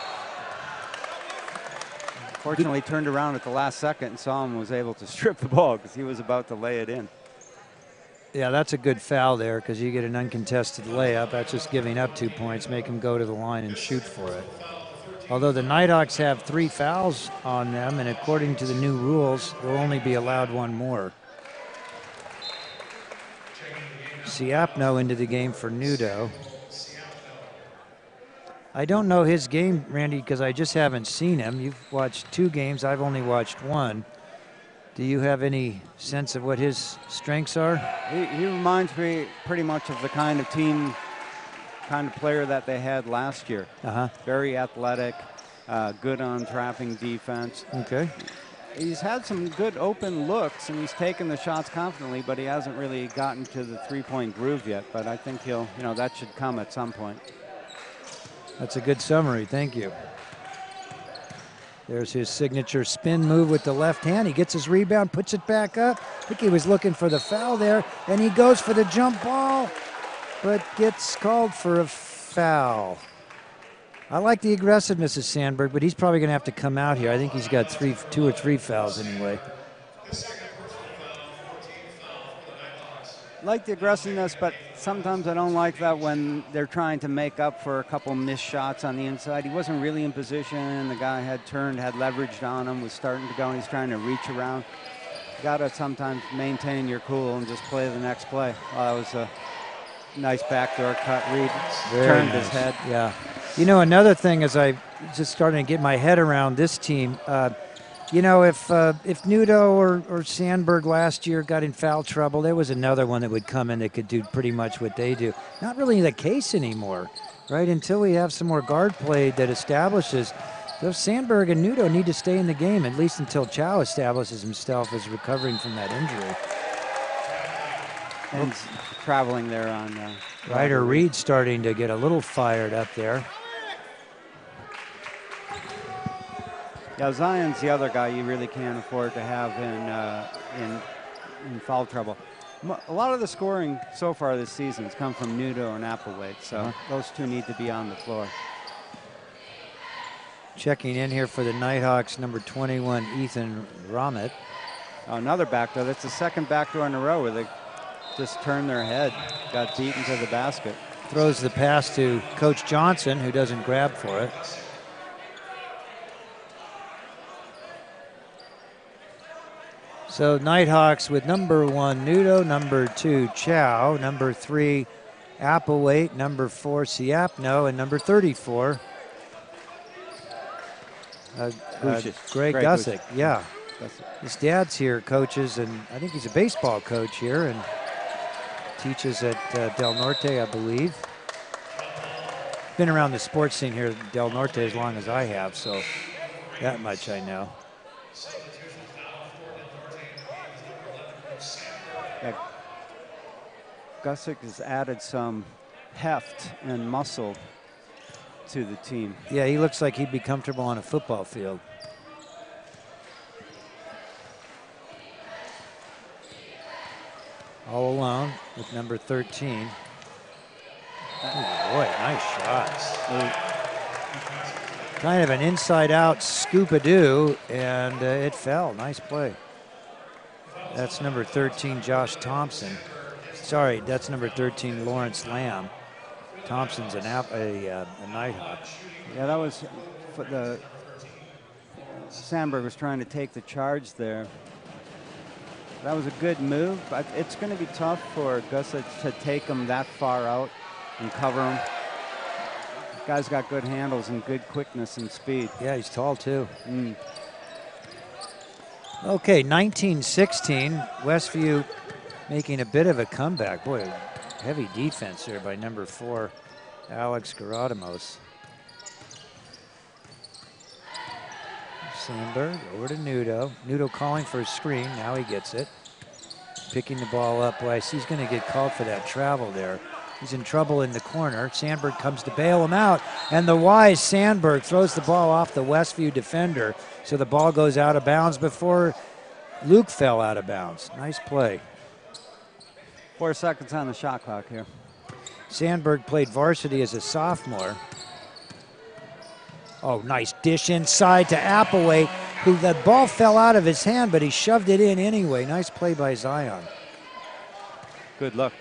Fortunately, turned around at the last second and saw him was able to strip the ball because he was about to lay it in. Yeah, that's a good foul there because you get an uncontested layup. That's just giving up 2 points, make him go to the line and shoot for it. Although the Nighthawks have 3 fouls on them, and according to the new rules, they'll only be allowed one more. Siapno into the game for Nudo. I don't know his game, Randy, because I just haven't seen him. You've watched 2 games. I've only watched 1. Do you have any sense of what his strengths are? He reminds me pretty much of the kind of player that they had last year. Very athletic, good on trapping defense. Okay. He's had some good open looks, and he's taken the shots confidently, but he hasn't really gotten to the three-point groove yet. But I think that should come at some point. That's a good summary. Thank you. There's his signature spin move with the left hand. He gets his rebound, puts it back up. I think he was looking for the foul there, and he goes for the jump ball, but gets called for a foul. I like the aggressiveness of Sandberg, but he's probably going to have to come out here. I think he's got 2 or 3 fouls anyway. Like the aggressiveness, but sometimes I don't like that when they're trying to make up for a couple missed shots on the inside. He wasn't really in position. The guy had turned, had leveraged on him, was starting to go, and he's trying to reach around. You got to sometimes maintain your cool and just play the next play. Well, that was nice backdoor cut. Reed turned his head. Yeah. You know, another thing is I just starting to get my head around this team. You know, if Nudo or Sandberg last year got in foul trouble, there was another one that would come in that could do pretty much what they do. Not really the case anymore, right? Until we have some more guard play that establishes. Those Sandberg and Nudo need to stay in the game, at least until Chow establishes himself as recovering from that injury. And traveling there on Ryder Reed starting to get a little fired up there. Yeah, Zion's the other guy you really can't afford to have in foul trouble. A lot of the scoring so far this season has come from Nudo and Applewhite, so those two need to be on the floor. Checking in here for the Nighthawks, number 21, Ethan Rommet. Another backdoor. That's the second backdoor in a row where they just turned their head, got beaten to the basket. Throws the pass to Coach Johnson, who doesn't grab for it. So Nighthawks with number 1, Nudo, number 2, Chow, number 3, Applewhite, number 4, Siapno, and number 34, Greg Gusick. Yeah. His dad's here, coaches, and I think he's a baseball coach here and teaches at Del Norte, I believe. Been around the sports scene here at Del Norte as long as I have, so that much I know. Yeah. Gusick has added some heft and muscle to the team. Yeah, he looks like he'd be comfortable on a football field. All alone with number 13. Oh boy, nice shot. Kind of an inside-out scoop-a-doo, and it fell. Nice play. That's number 13, Josh Thompson. Sorry, that's number 13, Lawrence Lamb. Thompson's a Nighthawk. Yeah, that was the Sandberg was trying to take the charge there. That was a good move, but it's going to be tough for Gusick to take him that far out and cover him. The guy's got good handles and good quickness and speed. Yeah, he's tall too. Okay, 19-16, Westview making a bit of a comeback. Boy, heavy defense here by number 4, Alex Garadimos. Sandberg over to Nudo. Nudo calling for a screen. Now he gets it. Picking the ball up. Boy, he's going to get called for that travel there. He's in trouble in the corner. Sandberg comes to bail him out. And the wise Sandberg throws the ball off the Westview defender. So the ball goes out of bounds before Luke fell out of bounds. Nice play. 4 seconds on the shot clock here. Sandberg played varsity as a sophomore. Oh, nice dish inside to Applewhite, who the ball fell out of his hand, but he shoved it in anyway. Nice play by Zion. Good luck,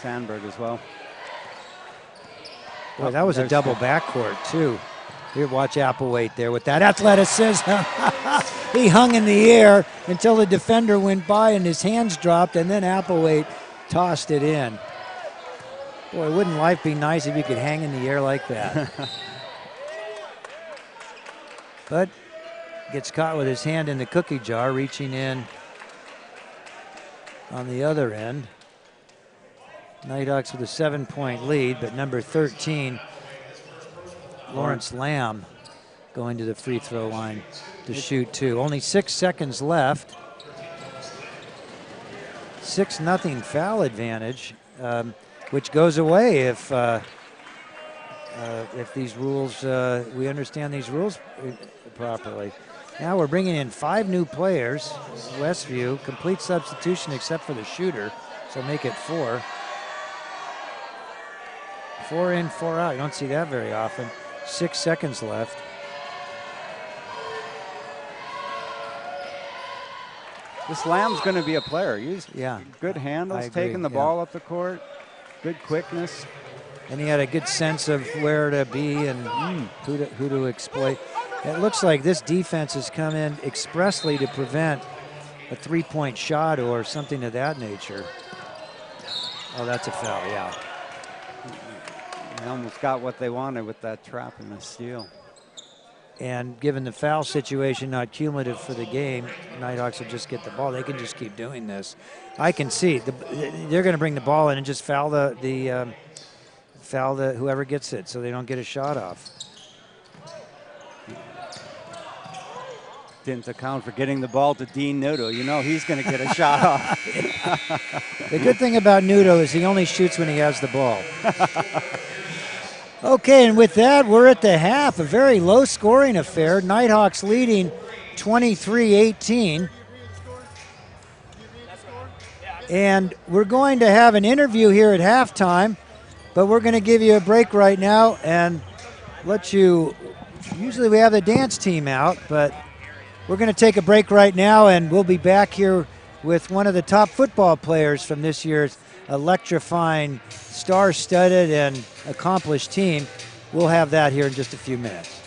Sandberg as well. Boy, that was a double backcourt, too. Here, watch Applewhite there with that athleticism. He hung in the air until the defender went by and his hands dropped, and then Applewhite tossed it in. Boy, wouldn't life be nice if you could hang in the air like that? But gets caught with his hand in the cookie jar, reaching in on the other end. Nighthawks with a 7-point lead, but number 13, Lawrence Lamb, going to the free throw line to shoot 2. Only 6 seconds left. 6-0 foul advantage, which goes away if these rules, we understand these rules properly. Now we're bringing in 5 new players. Westview, complete substitution except for the shooter, so make it 4. 4 in, 4 out. You don't see that very often. 6 seconds left. This Lamb's going to be a player. He's yeah, good handles, taking the ball up the court, good quickness. And he had a good sense of where to be and who to exploit. It looks like this defense has come in expressly to prevent a 3-point shot or something of that nature. Oh, that's a foul, yeah. They almost got what they wanted with that trap and the steal. And given the foul situation not cumulative for the game, Nighthawks will just get the ball. They can just keep doing this. I can see they're going to bring the ball in and just foul foul whoever gets it, so they don't get a shot off. Didn't account for getting the ball to Dean Nudo. You know he's going to get a shot off. The good thing about Nudo is he only shoots when he has the ball. Okay, and with that, we're at the half, a very low-scoring affair. Nighthawks leading 23-18. And we're going to have an interview here at halftime, but we're going to give you a break right now and let you, usually we have the dance team out, but we're going to take a break right now, and we'll be back here with one of the top football players from this year's electrifying, star-studded, and accomplished team. We'll have that here in just a few minutes.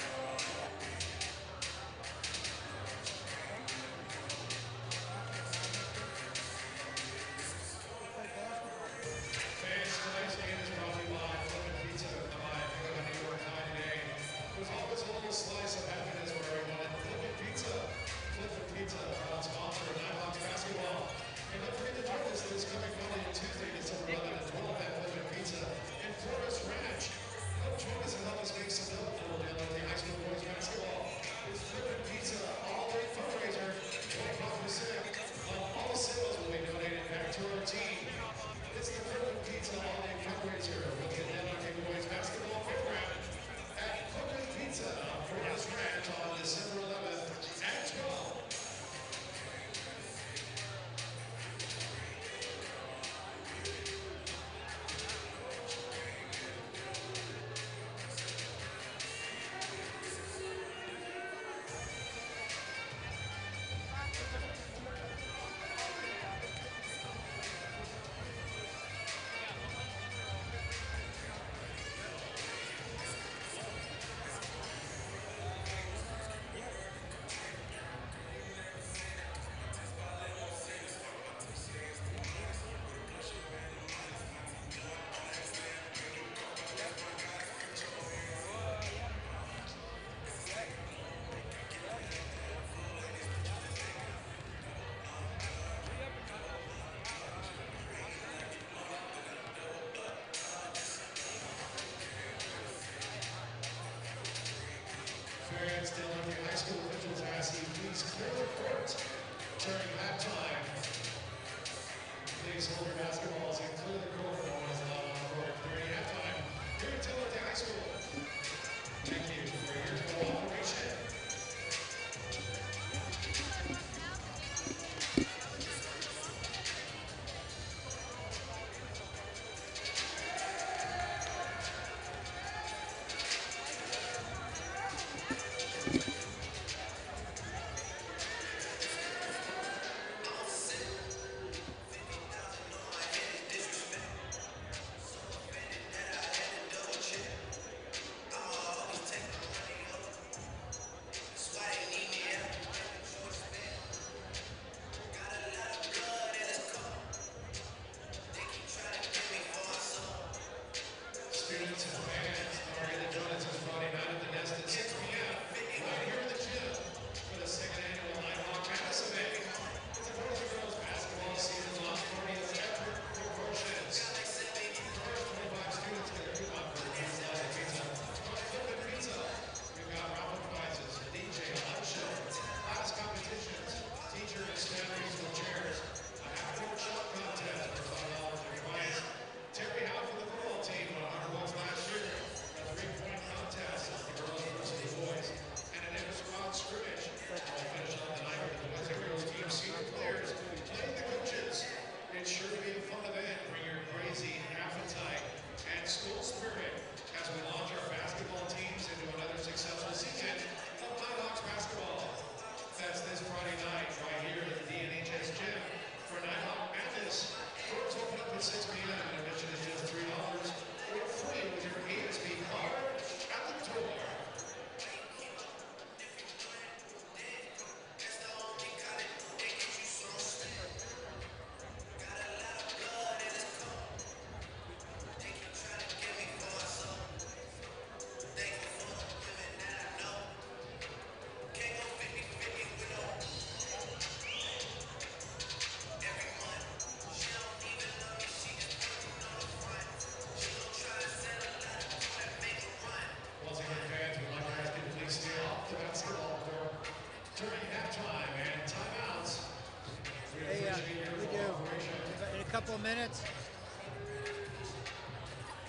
couple minutes.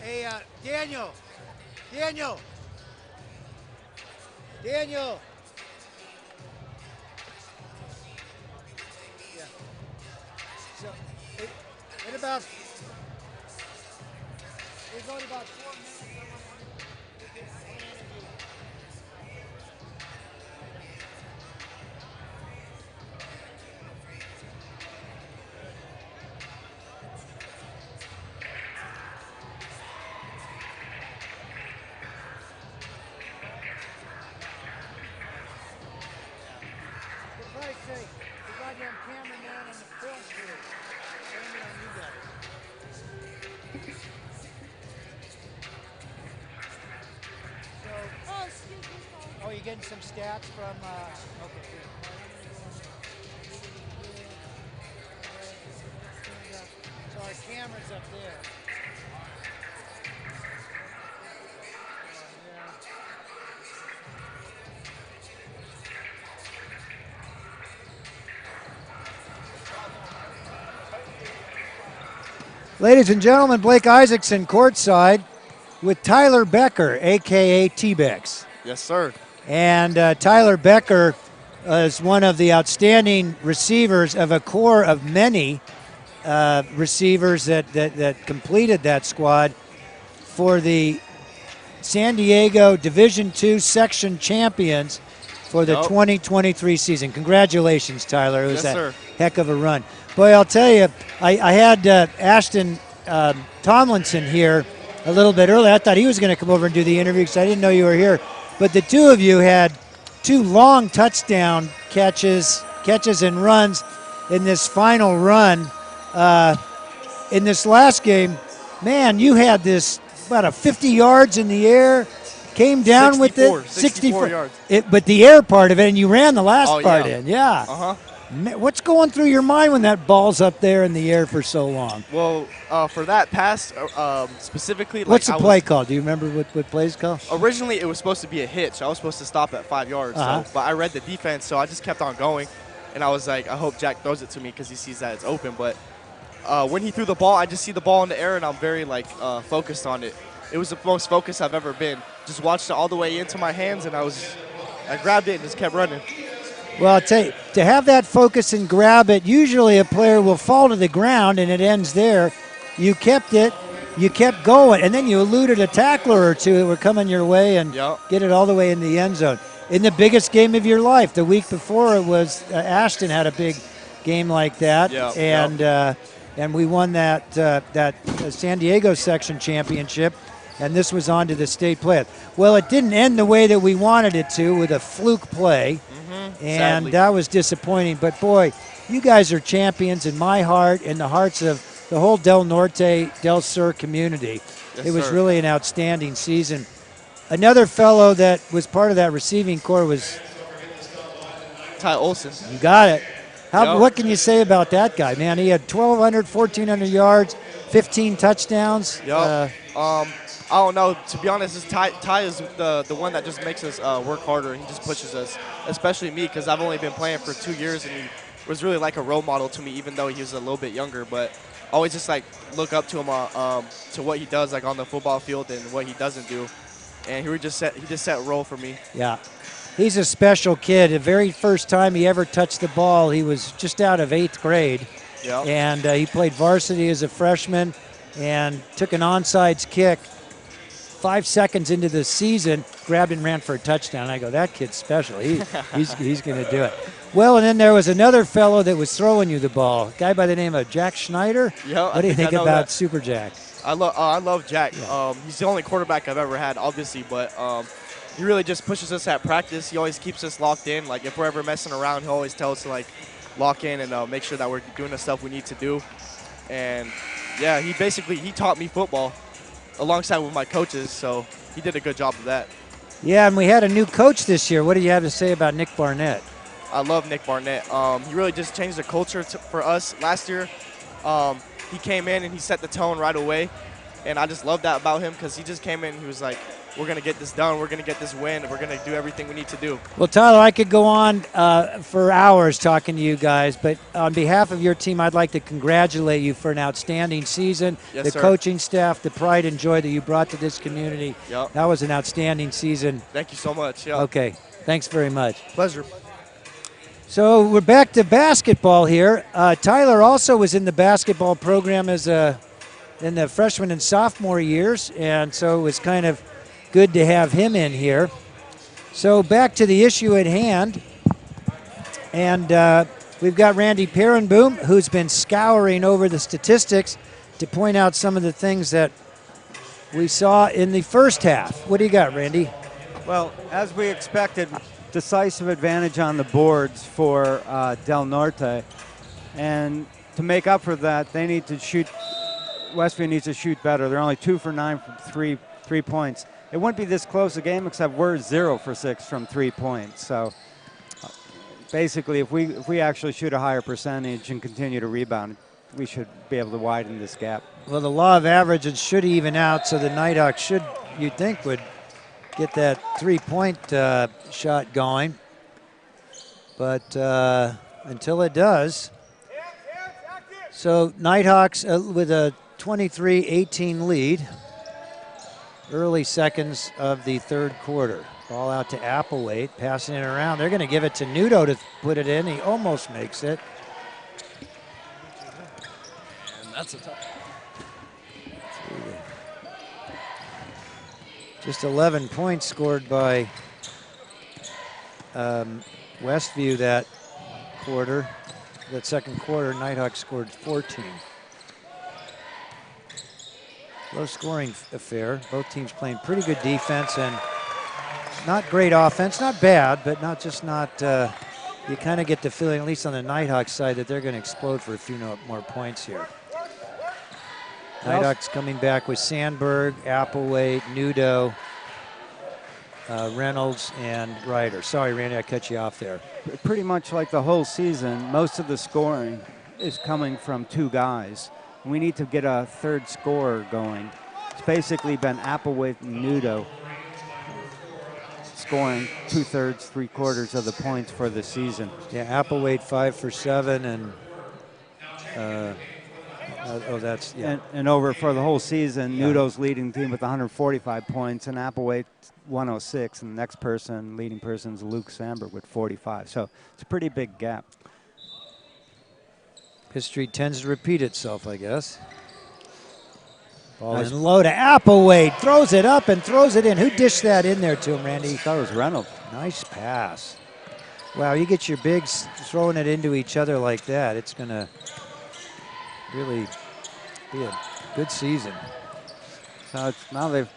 Hey, Daniel. Daniel. Daniel. Yeah. So, in about, there's only about 4 minutes. For Christ's sake, the goddamn cameraman and the film crew. Blame it on you guys. So, Oh, excuse me, Paul. oh, you're getting some stats from, okay, good. So our camera's up there. Ladies and gentlemen, Blake Isaacson courtside with Tyler Becker, a.k.a. T-Bex. Yes, sir. And Tyler Becker is one of the outstanding receivers of a core of many receivers that completed that squad for the San Diego Division II section champions for the 2023 season. Congratulations, Tyler. It was a heck of a run. Boy, I'll tell you, I had Ashton Tomlinson here a little bit earlier. I thought he was going to come over and do the interview because I didn't know you were here. But the two of you had 2 long touchdown catches and runs in this final run. In this last game, man, you had this about a 50 yards in the air, came down with it. 64 yards. But the air part of it, and you ran the last part in. Yeah. Uh-huh. What's going through your mind when that ball's up there in the air for so long? Well, for that pass specifically, What's the play called? Do you remember what play's called? Originally, it was supposed to be a hitch. I was supposed to stop at 5 yards, but I read the defense, so I just kept on going. And I was like, I hope Jack throws it to me because he sees that it's open. But when he threw the ball, I just see the ball in the air, and I'm very focused on it. It was the most focused I've ever been. Just watched it all the way into my hands, and I grabbed it and just kept running. Well, I'll tell you, to have that focus and grab it, usually a player will fall to the ground and it ends there. You kept it, you kept going, and then you eluded a tackler or two that were coming your way and get it all the way in the end zone. In the biggest game of your life, the week before it was Ashton had a big game like that, and we won that San Diego section championship, and this was on to the state playoff. Well, it didn't end the way that we wanted it to with a fluke play. And that was disappointing. But, boy, you guys are champions in my heart and the hearts of the whole Del Norte, Del Sur community. Yes, it was sir. really an outstanding season. Another fellow that was part of that receiving corps was Ty Olson. You got it. What can you say about that guy, man? He had 1,200, 1,400 yards, 15 touchdowns. I don't know. To be honest, Ty is the one that just makes us work harder. He just pushes us, especially me, because I've only been playing for 2 years, and he was really like a role model to me, even though he was a little bit younger. But I always just look up to him to what he does on the football field and what he doesn't do. And he just set a role for me. Yeah. He's a special kid. The very first time he ever touched the ball, he was just out of 8th grade. Yep. And he played varsity as a freshman and took an onside kick 5 seconds into the season, grabbed and ran for a touchdown. I go, that kid's special. He's going to do it. Well, and then there was another fellow that was throwing you the ball, a guy by the name of Jack Schneider. Yeah, what do you think about Super Jack? I love Jack. Yeah. He's the only quarterback I've ever had, obviously, but he really just pushes us at practice. He always keeps us locked in. If we're ever messing around, he'll always tell us to lock in and make sure that we're doing the stuff we need to do. And yeah, he taught me football alongside with my coaches, so he did a good job of that. Yeah, and we had a new coach this year. What do you have to say about Nick Barnett? I love Nick Barnett. He really just changed the culture for us last year. He came in and he set the tone right away, and I just love that about him because he just came in and he was like, we're going to get this done. We're going to get this win. We're going to do everything we need to do. Well, Tyler, I could go on for hours talking to you guys, but on behalf of your team, I'd like to congratulate you for an outstanding season. Yes, the sir. coaching staff, the pride and joy that you brought to this community. Yep. That was an outstanding season. Thank you so much. Yep. Okay, thanks very much. Pleasure. So we're back to basketball here. Tyler also was in the basketball program in the freshman and sophomore years, and so it was kind of good to have him in here. So back to the issue at hand, and we've got Randy Perenboom, who's been scouring over the statistics to point out some of the things that we saw in the first half. What do you got, Randy? Well, as we expected, decisive advantage on the boards for Del Norte, and to make up for that, they need to shoot. Westview needs to shoot better. They're only 2 for 9 from 3 points. It wouldn't be this close a game except we're 0 for 6 from 3 points. So basically, if we actually shoot a higher percentage and continue to rebound, we should be able to widen this gap. Well, the law of averages should even out, so the Nighthawks should, you'd think, would get that 3-point shot going. But until it does. So Nighthawks with a 23-18 lead. Early seconds of the third quarter. Ball out to Applewhite, passing it around. They're going to give it to Nudo to put it in. He almost makes it. And that's a tough. Just 11 points scored by Westview that quarter. That second quarter, Nighthawks scored 14. Low scoring affair. Both teams playing pretty good defense and not great offense. Not bad, but not. You kind of get the feeling, at least on the Nighthawks side, that they're going to explode for a few more points here. Nighthawks coming back with Sandberg, Applewhite, Nudo, Reynolds, and Ryder. Sorry, Randy, I cut you off there. Pretty much like the whole season, most of the scoring is coming from 2 guys. We need to get a third scorer going. It's basically been Applewhite and Nudo scoring 2/3, 3/4 of the points for the season. Yeah, Applewhite 5 for 7, and that's yeah. And over for the whole season, Nudo's leading the team with 145 points, and Applewhite 106, and the next leading person is Luke Sandberg with 45. So it's a pretty big gap. History tends to repeat itself, I guess. Ball in low to Applewhite. Throws it up and throws it in. Who dished that in there to him, Randy? That was Reynolds. Nice pass. Wow, you get your bigs throwing it into each other like that. It's going to really be a good season. So now they've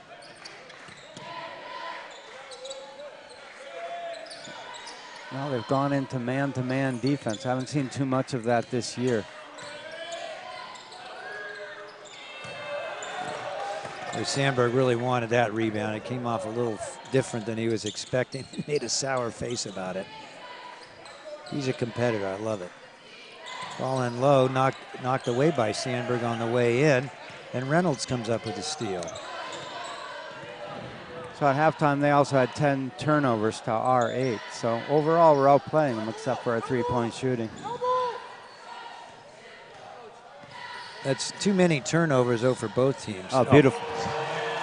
gone into man-to-man defense. I haven't seen too much of that this year. Sandberg really wanted that rebound. It came off a little different than he was expecting. He made a sour face about it. He's a competitor. I love it. Ball in low, knocked away by Sandberg on the way in, and Reynolds comes up with a steal. So at halftime, they also had 10 turnovers to our 8. So overall, we're outplaying them except for our 3-point shooting. That's too many turnovers for both teams. Oh, beautiful.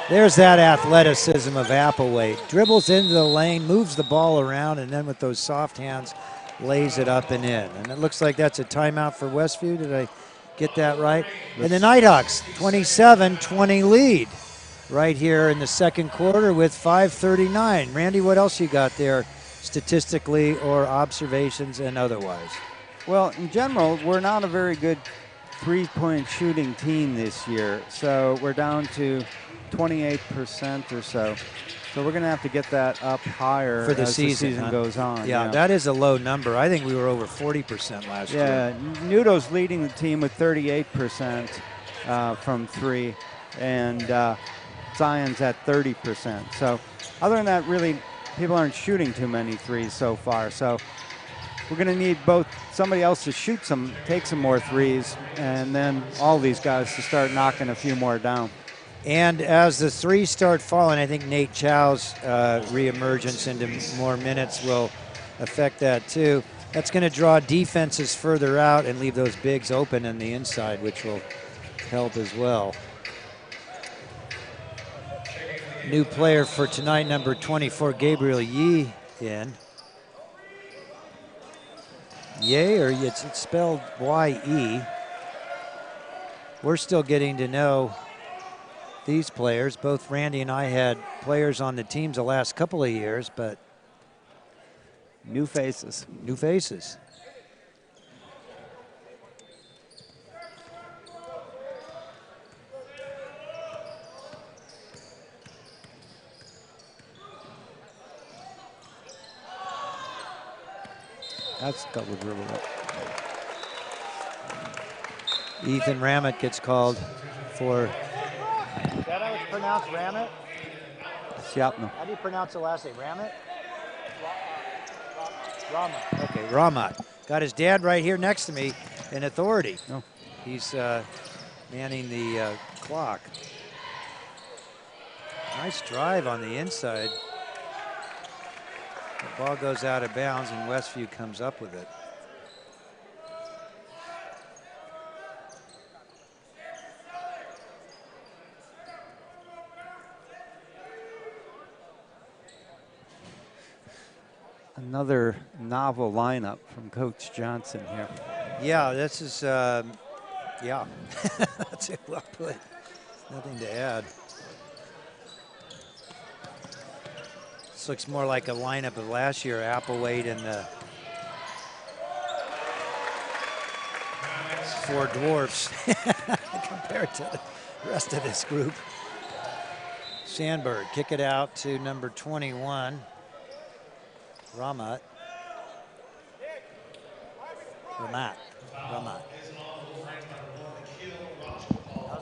There's that athleticism of Applewhite. Dribbles into the lane, moves the ball around, and then with those soft hands, lays it up and in. And it looks like that's a timeout for Westview. Did I get that right? And the Nighthawks, 27-20 lead right here in the second quarter with 5:39. Randy, what else you got there statistically or observations and otherwise? Well, in general, we're not a very good 3-point shooting team this year. So we're down to 28% or so. So we're going to have to get that up higher for the as season, the season goes on. Yeah, that is a low number. I think we were over 40% last year. Yeah, Nudo's leading the team with 38% from 3, and Zion's at 30%. So other than that, really, people aren't shooting too many threes so far. So we're going to need somebody else to take some more threes, and then all these guys to start knocking a few more down. And as the threes start falling, I think Nate Chow's reemergence into more minutes will affect that too. That's going to draw defenses further out and leave those bigs open in the inside, which will help as well. New player for tonight, number 24, Gabriel Yee in. Yee, or it's spelled Y-E. We're still getting to know these players. Both Randy and I had players on the teams the last couple of years, but new faces. New faces. That's double dribble up. Ethan Ramett gets called for. Is that how it's pronounced, Ramett? Siapno. How do you pronounce the last name? Ramett? Ramat. Okay, Ramat. Got his dad right here next to me in authority. Oh. He's manning the clock. Nice drive on the inside. The ball goes out of bounds and Westview comes up with it. Another novel lineup from Coach Johnson here. Yeah, this is, yeah, that's it, well put. Nothing to add. This looks more like a lineup of last year, Applewhite and the Four Dwarfs compared to the rest of this group. Sandberg, kick it out to number 21. Ramat. How's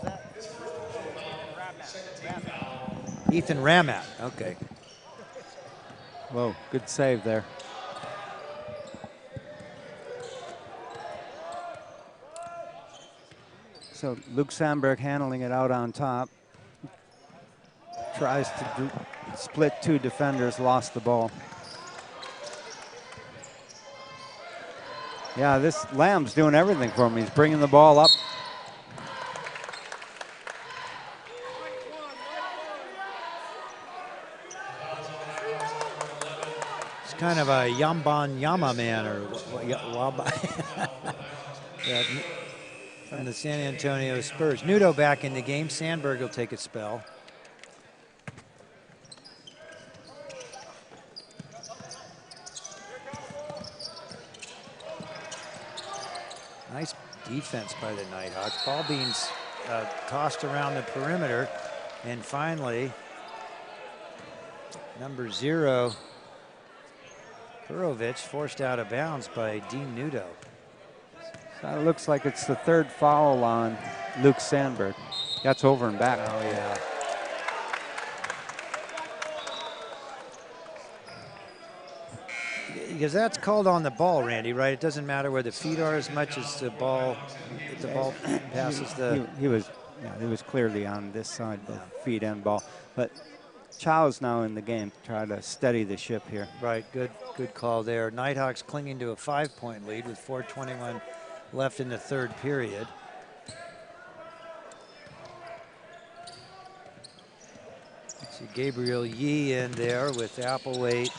that? Ethan Ramat. Okay. Whoa, good save there. So Luke Sandberg handling it out on top. Tries to split two defenders, lost the ball. Yeah, this Lamb's doing everything for him. He's bringing the ball up. It's kind of a Yamban Yama man or Waba. Yeah, from the San Antonio Spurs. Nudo back in the game. Sandberg will take a spell. Nice defense by the Nighthawks. Ball being tossed around the perimeter. And finally, number 0, Purovic, forced out of bounds by Dean Nudo. So it looks like it's the third foul on Luke Sandberg. That's over and back. Oh, yeah. Because that's called on the ball, Randy, right? It doesn't matter where the feet are as much as the ball, if the ball passes the... He was clearly on this side, both feet and ball. But Chow's now in the game, try to steady the ship here. Right, good call there. Nighthawks clinging to a 5-point lead with 4:21 left in the third period. See Gabriel Yee in there with Applewhite.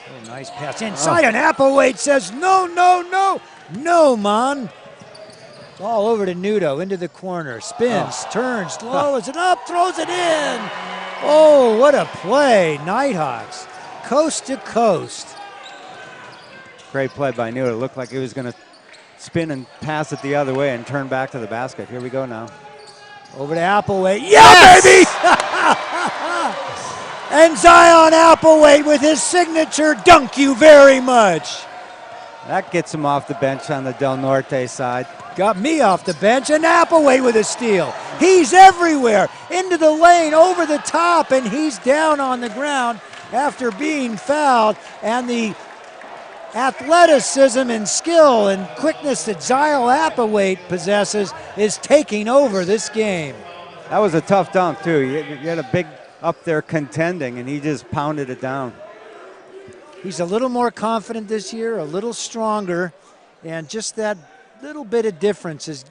Oh, nice pass inside, and Applewhite says, no, no, no, no, man. Ball over to Nudo, into the corner, spins, turns, lowers it up, throws it in. Oh, what a play, Nighthawks, coast to coast. Great play by Nudo. It looked like he was going to spin and pass it the other way and turn back to the basket. Here we go now. Over to Applewhite. Yeah, baby! And Zion Applewhite with his signature dunk you very much. That gets him off the bench on the Del Norte side. Got me off the bench, and Applewhite with a steal. He's everywhere, into the lane, over the top, and he's down on the ground after being fouled. And the athleticism and skill and quickness that Zyle Applewhite possesses is taking over this game. That was a tough dunk, too. You had a big up there contending, and he just pounded it down. He's a little more confident this year, a little stronger, and just that little bit of difference is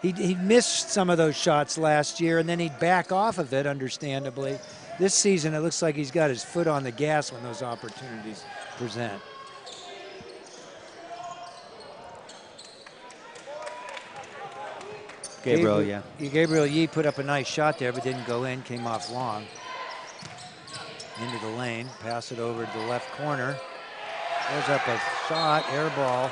he missed some of those shots last year, and then he'd back off of it, understandably. This season, it looks like he's got his foot on the gas when those opportunities present. Gabriel Yee put up a nice shot there, but didn't go in, came off long. Into the lane, pass it over to the left corner. There's up a shot, air ball,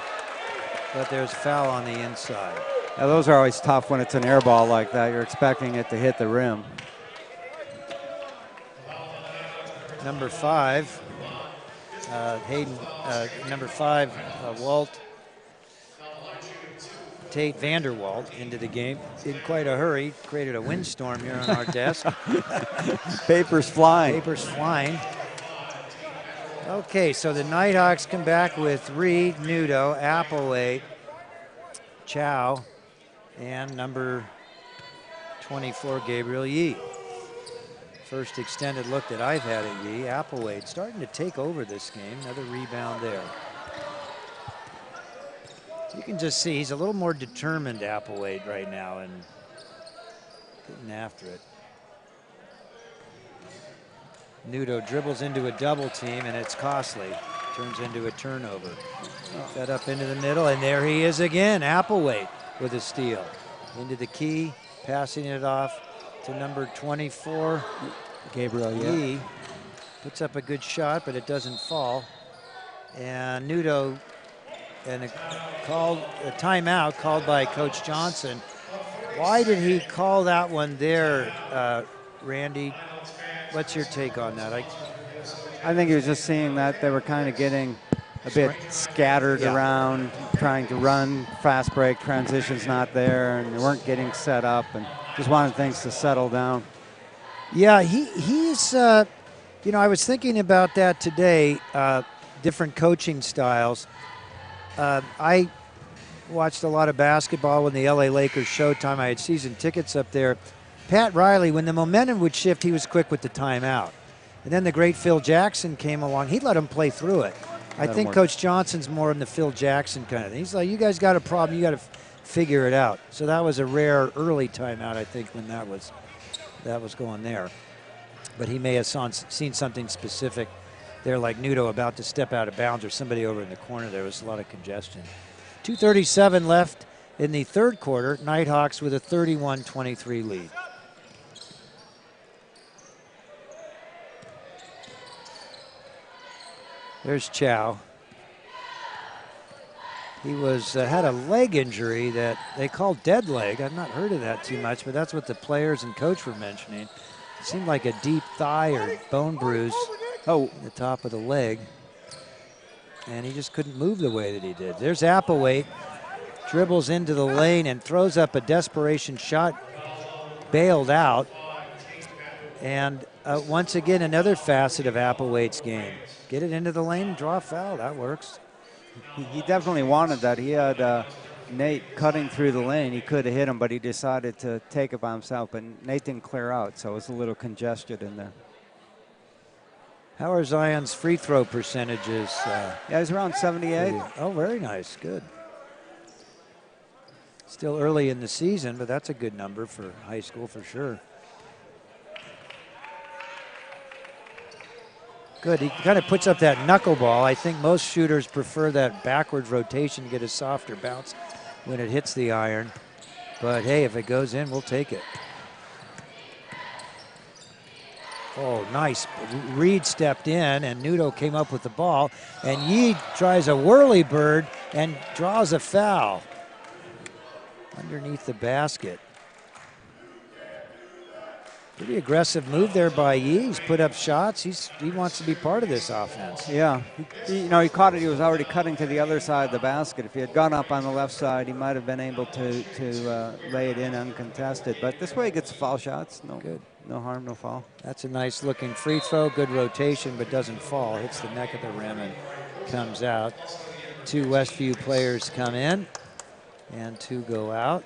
but there's foul on the inside. Now, those are always tough when it's an air ball like that. You're expecting it to hit the rim. Number 5, Hayden, number 5, Walt, Tate Vanderwalt into the game in quite a hurry. Created a windstorm here on our desk. Papers flying. Papers flying. Okay, so the Nighthawks come back with Reed, Nudo, Applewhite, Chow, and number 24, Gabriel Yee. First extended look that I've had at Yee. Applewhite starting to take over this game. Another rebound there. You can just see he's a little more determined, Applewhite, right now, and getting after it. Nudo dribbles into a double team, and it's costly. Turns into a turnover. Fed up into the middle, and there he is again, Applewhite with a steal. Into the key, passing it off to number 24, Gabriel Yee. Puts up a good shot, but it doesn't fall. And Nudo, and a timeout called by Coach Johnson. Why did he call that one there, Randy? What's your take on that? I think he was just seeing that they were kind of getting a bit scattered around, trying to run, fast break, transitions not there, and they weren't getting set up, and just wanted things to settle down. Yeah, he's, you know, I was thinking about that today, different coaching styles. I watched a lot of basketball when the LA Lakers Showtime. I had season tickets up there. Pat Riley, when the momentum would shift, he was quick with the timeout. And then the great Phil Jackson came along. He let him play through it. I think Coach Johnson's more in the Phil Jackson kind of thing. He's like, you guys got a problem, you got to figure it out. So that was a rare early timeout, I think, when that was going there. But he may have seen something specific there, like Nudo about to step out of bounds or somebody over in the corner. There was a lot of congestion. 2:37 left in the third quarter. Nighthawks with a 31-23 lead. There's Chow. He had a leg injury that they call dead leg. I've not heard of that too much, but that's what the players and coach were mentioning. It seemed like a deep thigh or bone bruise at the top of the leg. And he just couldn't move the way that he did. There's Applewhite, dribbles into the lane and throws up a desperation shot, bailed out. And once again, another facet of Applewhite's game. Get it into the lane and draw a foul, that works. He definitely wanted that. He had Nate cutting through the lane. He could have hit him, but he decided to take it by himself. But Nate didn't clear out, so it was a little congested in there. How are Zion's free throw percentages? Yeah, he's around 78. Oh, very nice. Good. Still early in the season, but that's a good number for high school for sure. Good. He kind of puts up that knuckleball. I think most shooters prefer that backwards rotation to get a softer bounce when it hits the iron. But hey, if it goes in, we'll take it. Oh, nice. Reed stepped in, and Nudo came up with the ball. And Yee tries a whirly bird and draws a foul underneath the basket. Pretty aggressive move there by Yee. He's put up shots. He wants to be part of this offense. Yeah, he caught it. He was already cutting to the other side of the basket. If he had gone up on the left side, he might have been able to lay it in uncontested. But this way he gets foul shots. No good. No harm, no foul. That's a nice looking free throw. Good rotation, but doesn't fall. Hits the neck of the rim and comes out. 2 Westview players come in and 2 go out.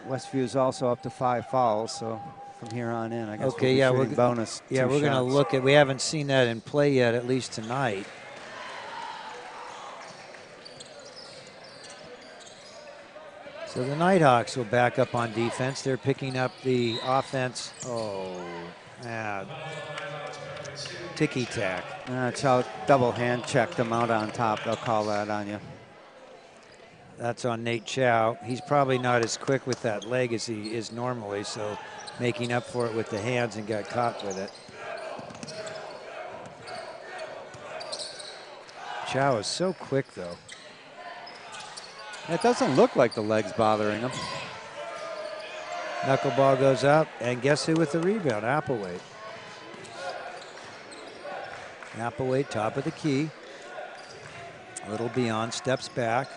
Westview is also up to 5 fouls, so from here on in, I guess Okay, we'll yeah, be shooting bonus. Yeah, we're going to look at. We haven't seen that in play yet, at least tonight. So the Nighthawks will back up on defense. They're picking up the offense. Oh, yeah. Ticky-tack. That's how double hand checked them out on top. They'll call that on you. That's on Nate Chow. He's probably not as quick with that leg as he is normally, so making up for it with the hands and got caught with it. Chow is so quick, though. It doesn't look like the leg's bothering him. Knuckleball goes up, and guess who with the rebound? Applewhite. Applewhite, top of the key. A little beyond, steps back.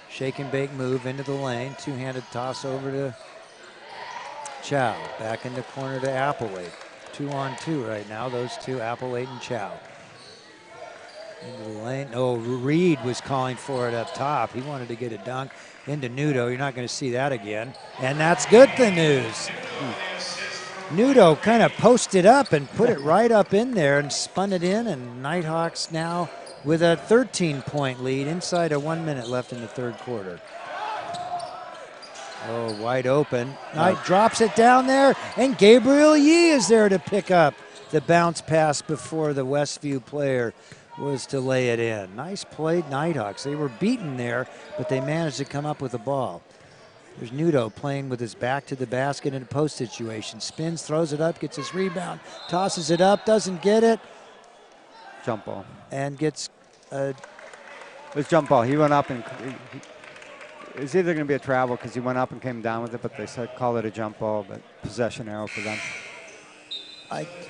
Shake and bake move into the lane. Two-handed toss over to Chow. Back in the corner to Applewhite. 2-on-2 right now, those two, Applewhite and Chow. Into the lane. Oh, Reed was calling for it up top. He wanted to get a dunk into Nudo. You're not going to see that again. And that's good news. Nudo kind of posted up and put it right up in there and spun it in. And Nighthawks now with a 13-point lead inside of 1 minute left in the third quarter. Oh, wide open. Knight drops it down there, and Gabriel Yee is there to pick up the bounce pass before the Westview player was to lay it in. Nice play, Nighthawks. They were beaten there, but they managed to come up with the ball. There's Nudo playing with his back to the basket in a post situation. Spins, throws it up, gets his rebound, tosses it up, doesn't get it. Jump ball. And gets a... It's jump ball. He went up and... It's either going to be a travel because he went up and came down with it, but they said call it a jump ball, but possession arrow for them.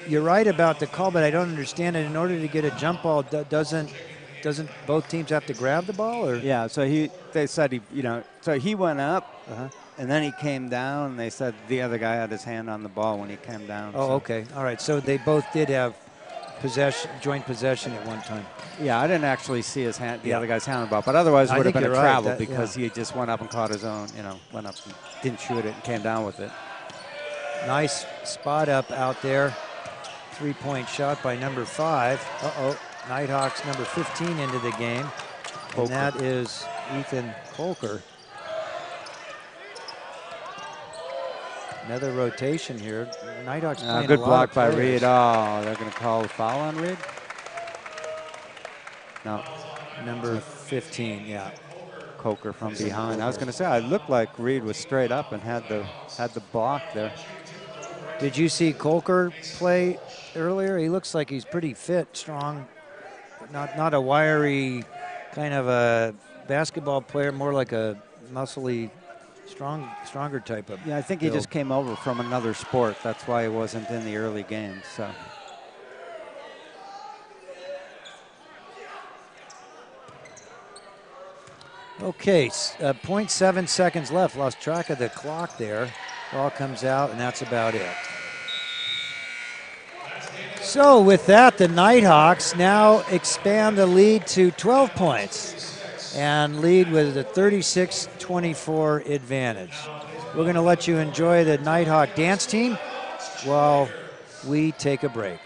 You're right about the call, but I don't understand it. In order to get a jump ball, doesn't both teams have to grab the ball? Or? Yeah, so they said so he went up, and then he came down, and they said the other guy had his hand on the ball when he came down. Oh, so. okay. All right, so they both did have joint possession at one time. Yeah, I didn't actually see his hand, the other guy's hand on the ball, but otherwise it would have been a travel because he just went up and caught his own, went up and didn't shoot it and came down with it. Nice spot up out there. 3-point shot by number 5. Uh-oh. Nighthawks number 15 into the game. And that is Ethan Colker. Another rotation here. Nighthawks playing good a lot block of by players. Reed. Oh, they're going to call a foul on Reed? No. Number 15, yeah. Coker from behind. I was going to say, it looked like Reed was straight up and had the block there. Did you see Colker play earlier? He looks like he's pretty fit, strong, not a wiry kind of a basketball player, more like a muscly, stronger type of. Yeah, I think he just came over from another sport. That's why he wasn't in the early games. So. Okay, 0.7 seconds left. Lost track of the clock there. Ball comes out, and that's about it. So with that, the Nighthawks now expand the lead to 12 points and lead with a 36-24 advantage. We're going to let you enjoy the Nighthawk dance team while we take a break.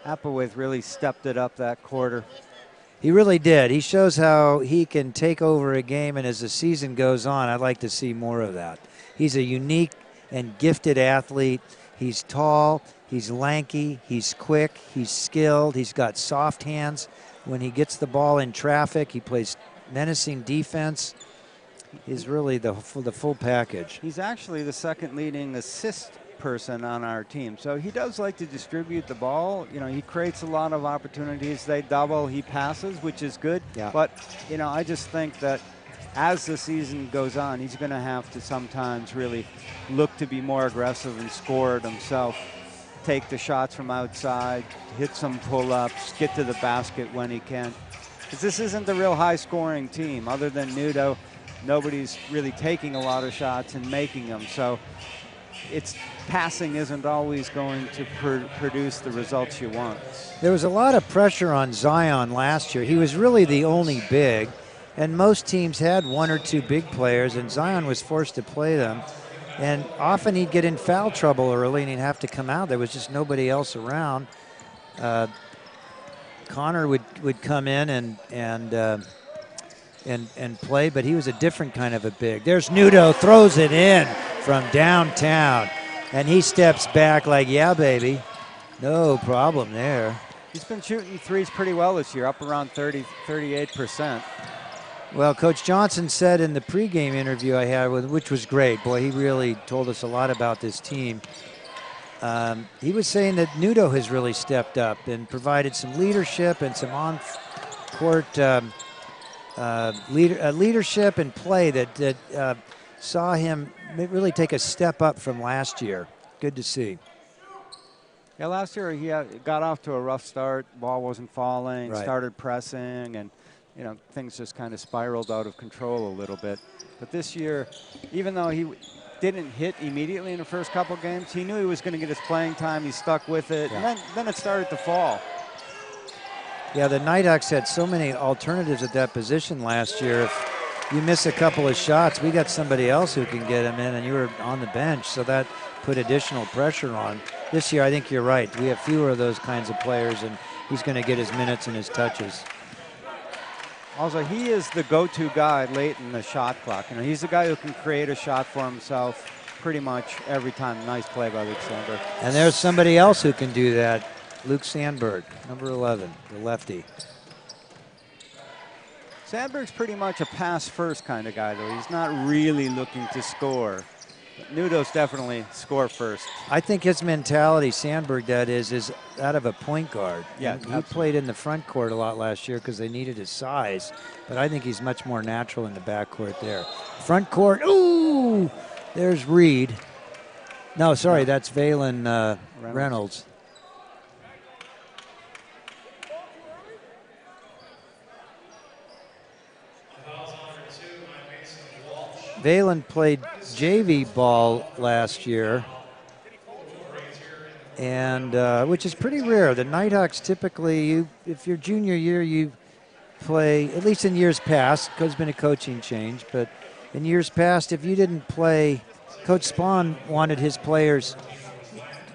Applewhite really stepped it up that quarter. He really did. He shows how he can take over a game, and as the season goes on, I'd like to see more of that. He's a unique and gifted athlete. He's tall, he's lanky, he's quick, he's skilled, he's got soft hands. When he gets the ball in traffic, he plays menacing defense. He's really the full package. He's actually the second leading assist person on our team. So he does like to distribute the ball. You know, he creates a lot of opportunities. They double, he passes, which is good. Yeah. But, you know, I just think that as the season goes on, he's going to have to sometimes really look to be more aggressive and score it himself. Take the shots from outside, hit some pull-ups, get to the basket when he can. Because this isn't a real high-scoring team. Other than Nudo, nobody's really taking a lot of shots and making them. So it's passing isn't always going to produce the results you want. There was a lot of pressure on Zion last year. He was really the only big, and most teams had one or two big players, and Zion was forced to play them. And often he'd get in foul trouble early, and he'd have to come out. There was just nobody else around. Connor would come in and play, but he was a different kind of a big. There's Nudo, throws it in from downtown, and he steps back like, yeah, baby. No problem there. He's been shooting threes pretty well this year, up around 38%. Well, Coach Johnson said in the pregame interview I had with, which was great. Boy, he really told us a lot about this team. He was saying that Nudo has really stepped up and provided some leadership and some on-court leadership and play that saw him really take a step up from last year. Good to see. Yeah, last year he got off to a rough start. Ball wasn't falling, Right. started pressing, and you know things just kind of spiraled out of control a little bit. But this year, even though he didn't hit immediately in the first couple games, he knew he was going to get his playing time. He stuck with it, Yeah. and then it started to fall. Yeah, the Nighthawks had so many alternatives at that position last year. If you miss a couple of shots, we got somebody else who can get them in, and you were on the bench, so that put additional pressure on. This year, I think you're right. We have fewer of those kinds of players, and he's going to get his minutes and his touches. Also, he is the go-to guy late in the shot clock. You know, he's the guy who can create a shot for himself pretty much every time. Nice play by Luke Sandberg. And there's somebody else who can do that. Luke Sandberg, number 11, the lefty. Sandberg's pretty much a pass-first kind of guy, though. He's not really looking to score. But Nudo's definitely score first. I think his mentality, Sandberg that is out of a point guard. Yeah, He played in the front court a lot last year because they needed his size, but I think he's much more natural in the back court there. Front court, ooh, there's Reed. No, sorry, that's Valen Reynolds. Valen played JV ball last year, and which is pretty rare. The Nighthawks typically, if your junior year, you play, at least in years past, because there's been a coaching change, but in years past, if you didn't play, Coach Spahn wanted his players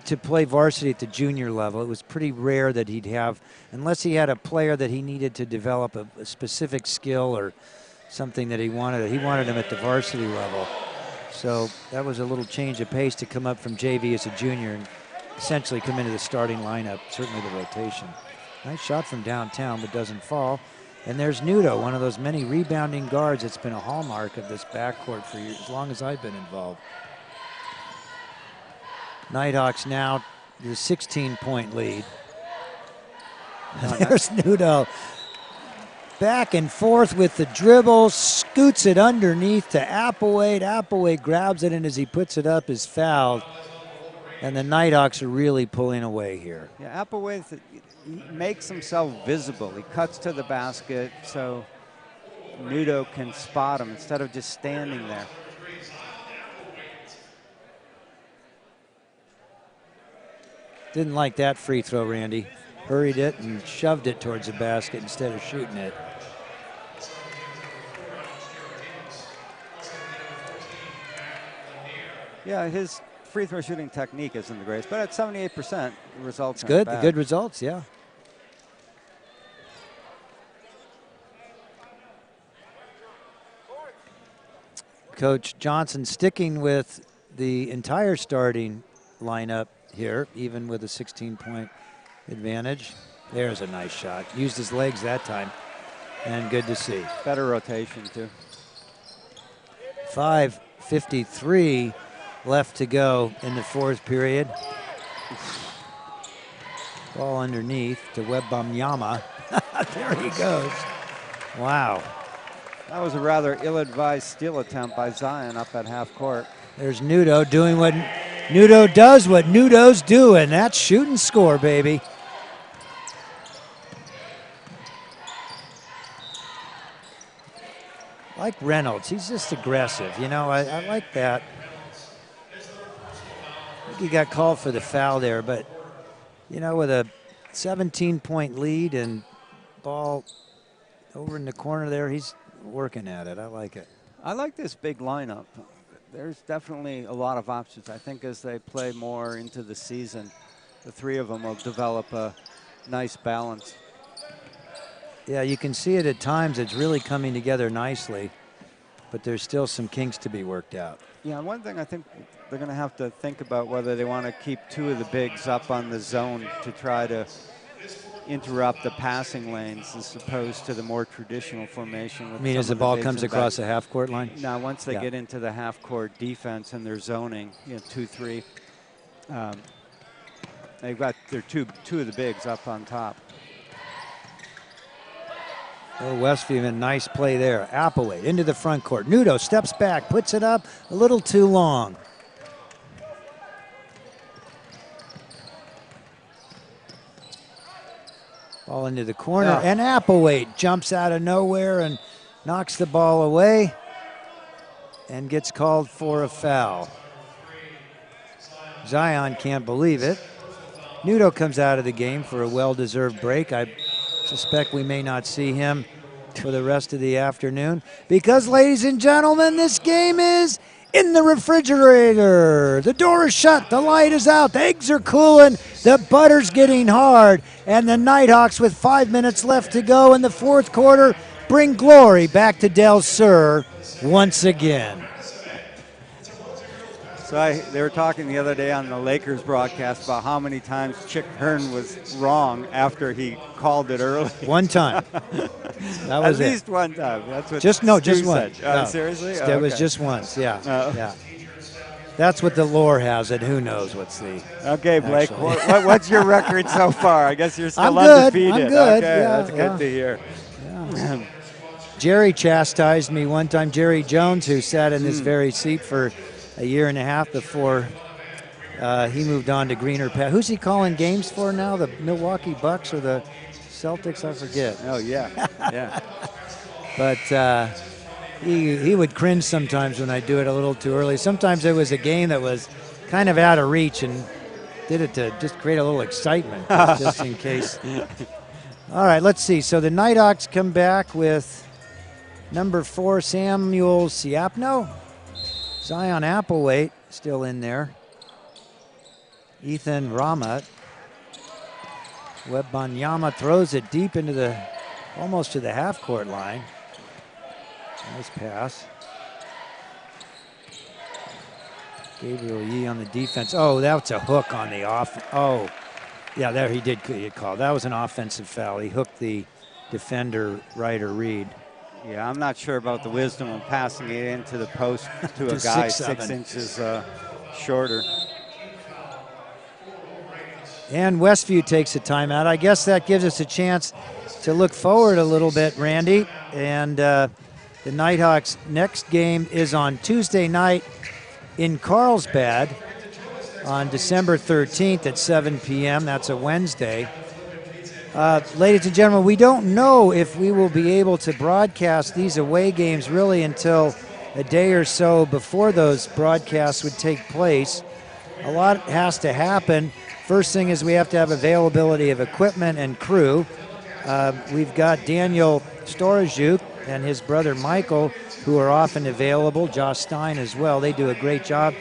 to play varsity at the junior level. It was pretty rare that he'd have, unless he had a player that he needed to develop a specific skill or something that he wanted him at the varsity level. So that was a little change of pace to come up from JV as a junior and essentially come into the starting lineup, certainly the rotation. Nice shot from downtown, but doesn't fall. And there's Nudo, one of those many rebounding guards that's been a hallmark of this backcourt for years, as long as I've been involved. Nighthawks now the 16-point lead. And there's Nudo. Back and forth with the dribble, scoots it underneath to Applewhite. Applewhite grabs it, and as he puts it up, is fouled. And the Nighthawks are really pulling away here. Yeah, Applewhite makes himself visible. He cuts to the basket so Nudo can spot him instead of just standing there. Didn't like that free throw, Randy. Hurried it and shoved it towards the basket instead of shooting it. Yeah, his free throw shooting technique isn't the greatest, but at 78%, the results It's good, aren't the bad. good results, yeah. Coach Johnson sticking with the entire starting lineup here, even with a 16-point advantage. There's a nice shot. Used his legs that time, and good to see. Better rotation, too. 5:53 left to go in the fourth period. Ball underneath to Wembanyama. There he goes. Wow. That was a rather ill-advised steal attempt by Zion up at half court. There's Nudo doing what Nudo does, what Nudos do, and that's shoot and score, baby. Like Reynolds, he's just aggressive. You know, I like that. I think he got called for the foul there, but, you know, with a 17-point lead and ball over in the corner there, he's working at it. I like it. I like this big lineup. There's definitely a lot of options. I think as they play more into the season, the three of them will develop a nice balance. Yeah, you can see it at times. It's really coming together nicely, but there's still some kinks to be worked out. Yeah, one thing I think they're going to have to think about whether they want to keep two of the bigs up on the zone to try to interrupt the passing lanes as opposed to the more traditional formation. I mean, as the ball comes across the half-court line? Now, once they get into the half-court defense and they're zoning, you know, 2-3, they've got their two of the bigs up on top. Oh, Westview, a nice play there. Applewhite into the front court. Nudo steps back, puts it up a little too long. Ball into the corner, and Applewhite jumps out of nowhere and knocks the ball away and gets called for a foul. Zion can't believe it. Nudo comes out of the game for a well-deserved break. I suspect we may not see him for the rest of the afternoon because, ladies and gentlemen, this game is in the refrigerator. The door is shut, the light is out, the eggs are cooling, the butter's getting hard, and the Nighthawks with 5 minutes left to go in the fourth quarter bring glory back to Del Sur once again. So they were talking the other day on the Lakers broadcast about how many times Chick Hearn was wrong after he called it early. One time. That was At least one time. That's what just Stu just said. one. No, seriously? It was just once. Yeah. Yeah. That's what the lore has it. Who knows what's the. Okay, Blake. What's your record so far? I guess you're still undefeated. I'm good. Okay, yeah, that's good to hear. Yeah. Jerry chastised me one time. Jerry Jones, who sat in this very seat for a year and a half before he moved on to greener path. Who's he calling games for now? The Milwaukee Bucks or the Celtics? I forget. Oh, yeah. Yeah. But he would cringe sometimes when I do it a little too early. Sometimes it was a game that was kind of out of reach and did it to just create a little excitement, just in case. All right, let's see. So the Nighthawks come back with number 4, Samuel Siapno. Zion Applewhite still in there. Ethan Ramat. Wembanyama throws it deep into almost to the half-court line. Nice pass. Gabriel Yee on the defense. Oh, that's a hook on the off. Oh, yeah, there he did get called. That was an offensive foul. He hooked the defender, Ryder Reed. Yeah, I'm not sure about the wisdom of passing it into the post to a guy 6 inches shorter. And Westview takes a timeout. I guess that gives us a chance to look forward a little bit, Randy. And the Nighthawks' next game is on Tuesday night in Carlsbad on December 13th at 7 p.m. That's a Wednesday. Ladies and gentlemen, we don't know if we will be able to broadcast these away games really until a day or so before those broadcasts would take place. A lot has to happen. First thing is we have to have availability of equipment and crew. We've got Daniel Storajuk and his brother Michael, who are often available. Josh Stein as well. They do a great job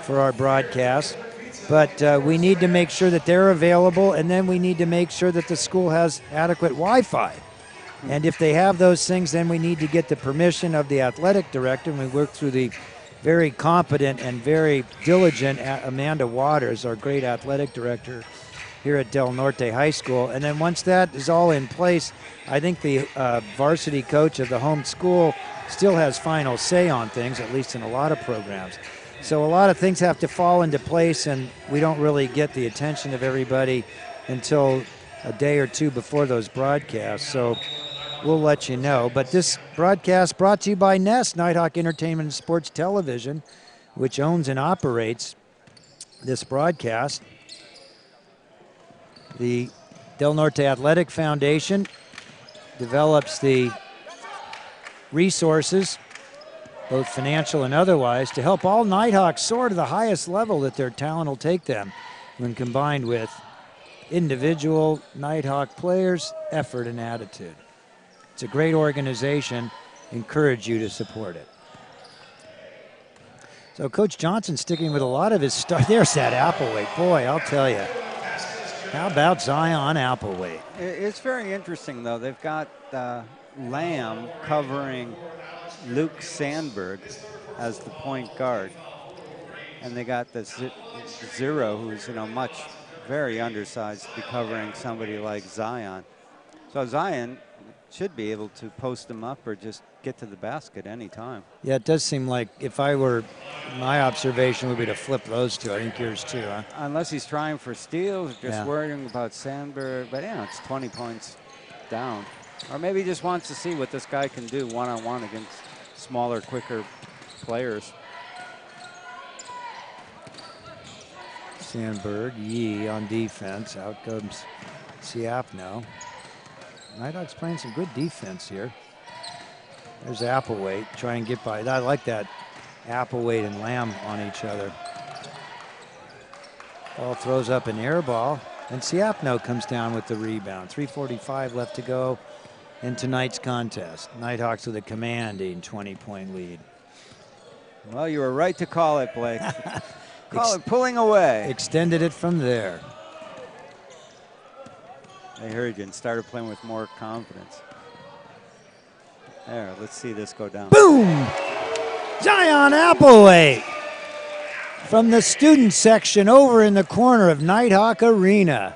for our broadcast. But we need to make sure that they're available, and then we need to make sure that the school has adequate Wi-Fi. And if they have those things, then we need to get the permission of the athletic director, and we work through the very competent and very diligent Amanda Waters, our great athletic director here at Del Norte High School. And then once that is all in place, I think the varsity coach of the home school still has final say on things, at least in a lot of programs. So a lot of things have to fall into place, and we don't really get the attention of everybody until a day or two before those broadcasts. So we'll let you know. But this broadcast brought to you by Nest, Nighthawk Entertainment and Sports Television, which owns and operates this broadcast. The Del Norte Athletic Foundation develops the resources, both financial and otherwise, to help all Nighthawks soar to the highest level that their talent will take them when combined with individual Nighthawk players' effort and attitude. It's a great organization. Encourage you to support it. So Coach Johnson sticking with a lot of his stuff. There's that Appleweight. Boy, I'll tell you. How about Zion Appleweight? It's very interesting, though. They've got Lamb covering Luke Sandberg as the point guard. And they got the Zero, who's, very undersized, to be covering somebody like Zion. So Zion should be able to post them up or just get to the basket any time. Yeah, it does seem like if I were, my observation would be to flip those two. I think yours too, huh? Unless he's trying for steals, just worrying about Sandberg. But yeah, it's 20 points down. Or maybe he just wants to see what this guy can do one-on-one against smaller, quicker players. Sandberg, Yee on defense. Out comes Siapno. Nighthawks playing some good defense here. There's Appleweight, try and get by. I like that Appleweight and Lamb on each other. Ball throws up an air ball, and Siapno comes down with the rebound. 3:45 left to go in tonight's contest. Nighthawks with a commanding 20-point lead. Well, you were right to call it, Blake. Call it pulling away. Extended it from there. I heard you and started playing with more confidence. There, let's see this go down. Boom! Zion Appleweight from the student section over in the corner of Nighthawk Arena.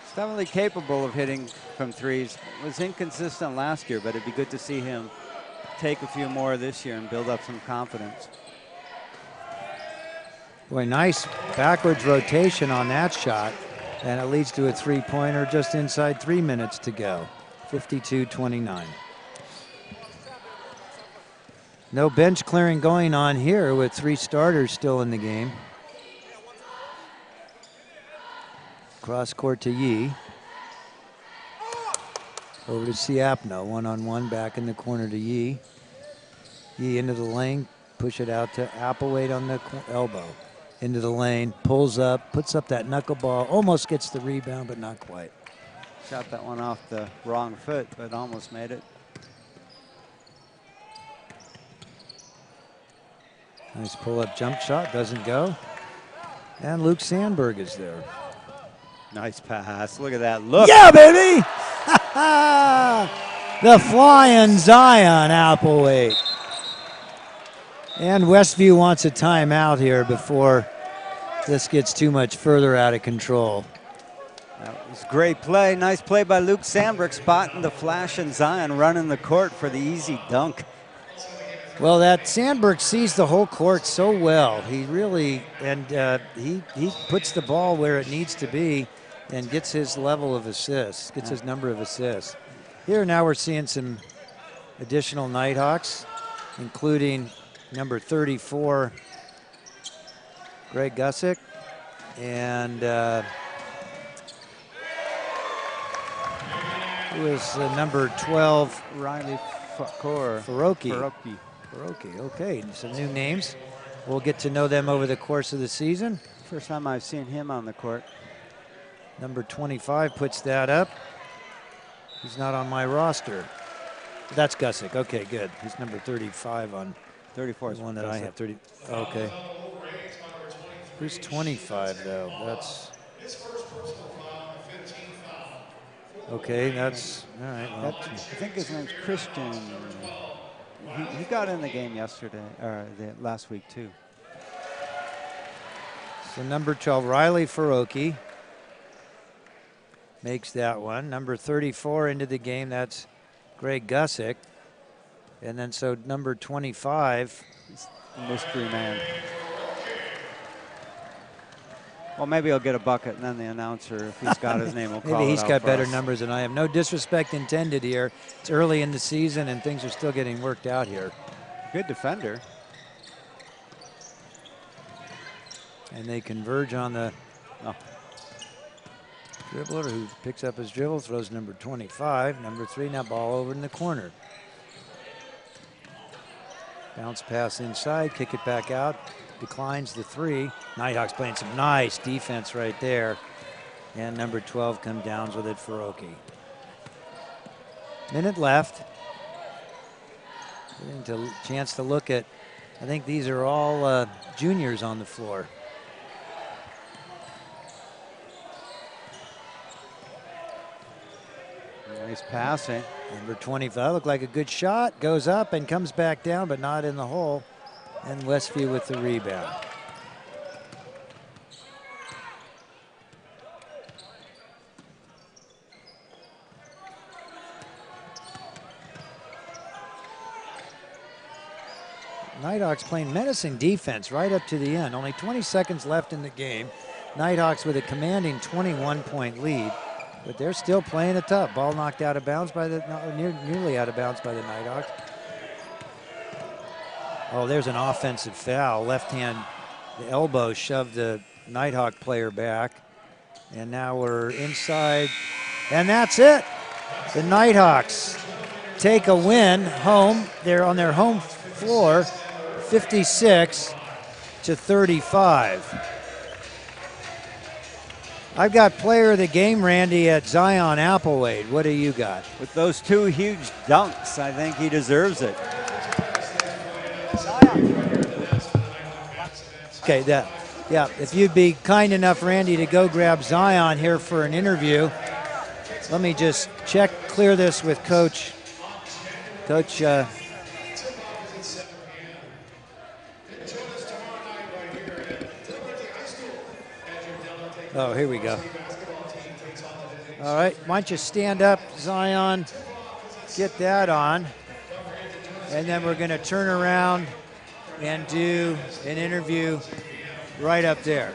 He's definitely capable of hitting from threes. Was inconsistent last year, but it'd be good to see him take a few more this year and build up some confidence. Boy, nice backwards rotation on that shot, and it leads to a three-pointer just inside 3 minutes to go. 52-29. No bench clearing going on here with 3 starters still in the game. Cross court to Yee. Over to Siapno, one-on-one, back in the corner to Yee. Yee into the lane, push it out to Appleweight on the elbow. Into the lane, pulls up, puts up that knuckleball, almost gets the rebound, but not quite. Shot that one off the wrong foot, but almost made it. Nice pull-up jump shot, doesn't go. And Luke Sandberg is there. Nice pass, look at that look. Yeah, baby! The flying Zion Appleweight. And Westview wants a timeout here before this gets too much further out of control. That was great play. Nice play by Luke Sandberg, spotting the flash and Zion running the court for the easy dunk. Well, that Sandberg sees the whole court so well. He really, and he puts the ball where it needs to be and gets his level of assists, gets his number of assists. Here now we're seeing some additional Nighthawks, including number 34, Greg Gusick, and who is number 12? Riley Fakor. Faroki. Okay, some new names. We'll get to know them over the course of the season. First time I've seen him on the court. Number 25 puts that up. He's not on my roster. That's Gusick. Okay, good. He's number 35 on 34 is the one that I have. 30. Okay. Who's 25 though? That's Okay, that's all right. Well, I think his name's Christian. He got in the game yesterday, or last week too. so number 12, Riley Faroki, makes that one. Number 34 into the game, that's Greg Gussick. And then so number 25. Mystery man. Well, maybe he'll get a bucket, and then the announcer, if he's got his name, will call Maybe it he's out got for better us. numbers than I have. No disrespect intended here. It's early in the season, and things are still getting worked out here. Good defender. And they converge on the dribbler, who picks up his dribble, throws number 25. Number 3, now ball over in the corner. Bounce pass inside, kick it back out. Declines the 3. Nighthawks playing some nice defense right there. And number 12 comes down with it for Faroki. Minute left. Getting a chance to look at, I think these are all juniors on the floor. Nice passing. Number 25 looked like a good shot. Goes up and comes back down, but not in the hole. And Westview with the rebound. Nighthawks playing menacing defense right up to the end. Only 20 seconds left in the game. Nighthawks with a commanding 21-point lead, but they're still playing it tough. Ball knocked out of bounds by the, nearly out of bounds by the Nighthawks. Oh, there's an offensive foul. Left hand, the elbow shoved the Nighthawk player back. And now we're inside, and that's it. The Nighthawks take a win home. They're on their home floor, 56-35. I've got player of the game, Randy, at Zion Applewade. What do you got? With those 2 huge dunks, I think he deserves it. Okay, yeah, if you'd be kind enough, Randy, to go grab Zion here for an interview. Let me just clear this with Coach. Oh, here we go. All right, why don't you stand up, Zion, get that on, and then we're going to turn around and do an interview right up there.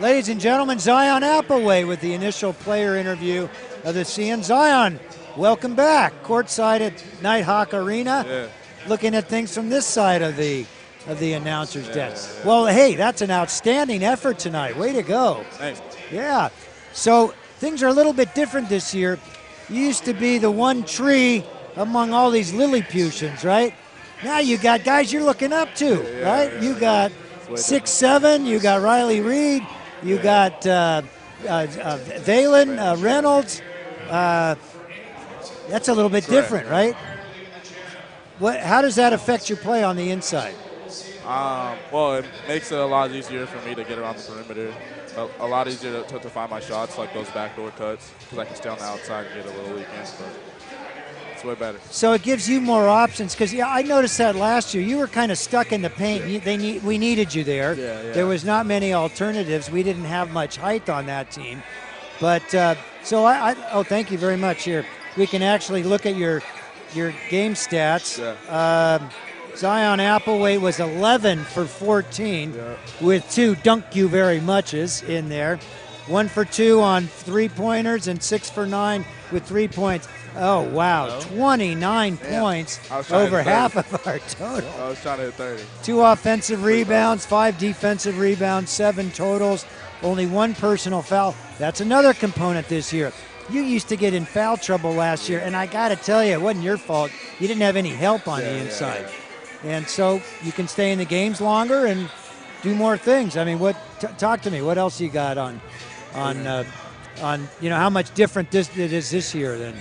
Ladies and gentlemen, Zion Appleway with the initial player interview of the season. Zion, welcome back. Courtside at Nighthawk Arena. Yeah. Looking at things from this side of the announcer's desk. Yeah. Well, hey, that's an outstanding effort tonight. Way to go. Thanks. Yeah. So things are a little bit different this year. You used to be the one tree among all these Lilliputians, right? Now you got guys you're looking up to, right? Yeah. You got 6'7", you got Riley Reed, you got Valen Reynolds. That's a little bit different, right? How does that affect your play on the inside? Well, it makes it a lot easier for me to get around the perimeter. A lot easier to find my shots, like those backdoor cuts, because I can stay on the outside and get a little weak in. But it's way better. So it gives you more options, because I noticed that last year you were kind of stuck in the paint. We needed you there. Yeah. There was not many alternatives. We didn't have much height on that team, but thank you very much. Here we can actually look at your game stats. Yeah. Zion Appleway was 11 for 14 with 2 dunk you very muches in there. 1 for 2 on 3-pointers and 6 for 9 with 3 points. Oh, wow. 29 points, over half of our total. I was trying to hit 30. 2 offensive rebounds, 5 defensive rebounds, 7 totals, only 1 personal foul. That's another component this year. You used to get in foul trouble last year, and I got to tell you, it wasn't your fault. You didn't have any help on the inside. And so you can stay in the games longer and do more things. I mean, talk to me. What else you got on how much different it is this year than?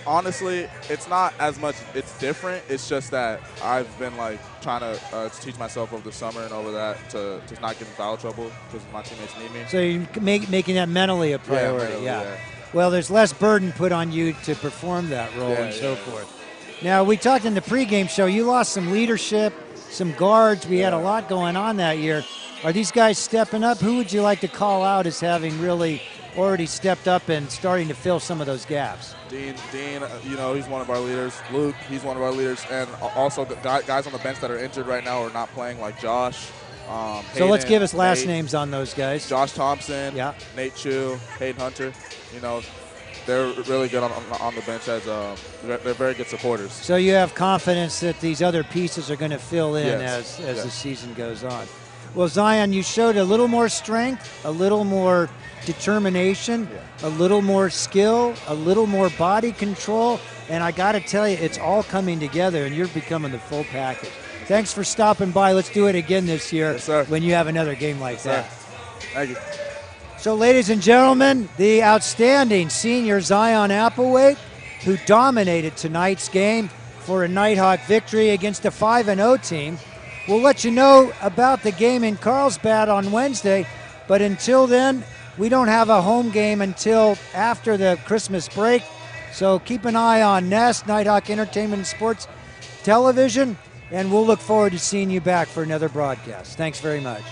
Honestly, it's not as much. It's different. It's just that I've been trying to teach myself over the summer and over that to not get in foul trouble because my teammates need me. So you're making that mentally a priority. Yeah. well, there's less burden put on you to perform that role and so forth. Now, we talked in the pregame show, you lost some leadership, some guards. We had a lot going on that year. Are these guys stepping up? Who would you like to call out as having really already stepped up and starting to fill some of those gaps? Dean, he's one of our leaders. Luke, he's one of our leaders. And also the guys on the bench that are injured right now are not playing, like Josh. So let's give us last Nate, names on those guys. Josh Thompson, Nate Chu, Hayden Hunter. They're really good on the bench as they're very good supporters. So you have confidence that these other pieces are going to fill in as Yes. the season goes on. Well, Zion, you showed a little more strength, a little more determination, a little more skill, a little more body control, and I got to tell you, it's all coming together, and you're becoming the full package. Thanks for stopping by. Let's do it again this year when you have another game like that. Thank you. So, ladies and gentlemen, the outstanding senior Zion Applewhite, who dominated tonight's game for a Nighthawk victory against a 5-0 team. We'll let you know about the game in Carlsbad on Wednesday, but until then, we don't have a home game until after the Christmas break. So keep an eye on Nest, Nighthawk Entertainment and Sports Television, and we'll look forward to seeing you back for another broadcast. Thanks very much.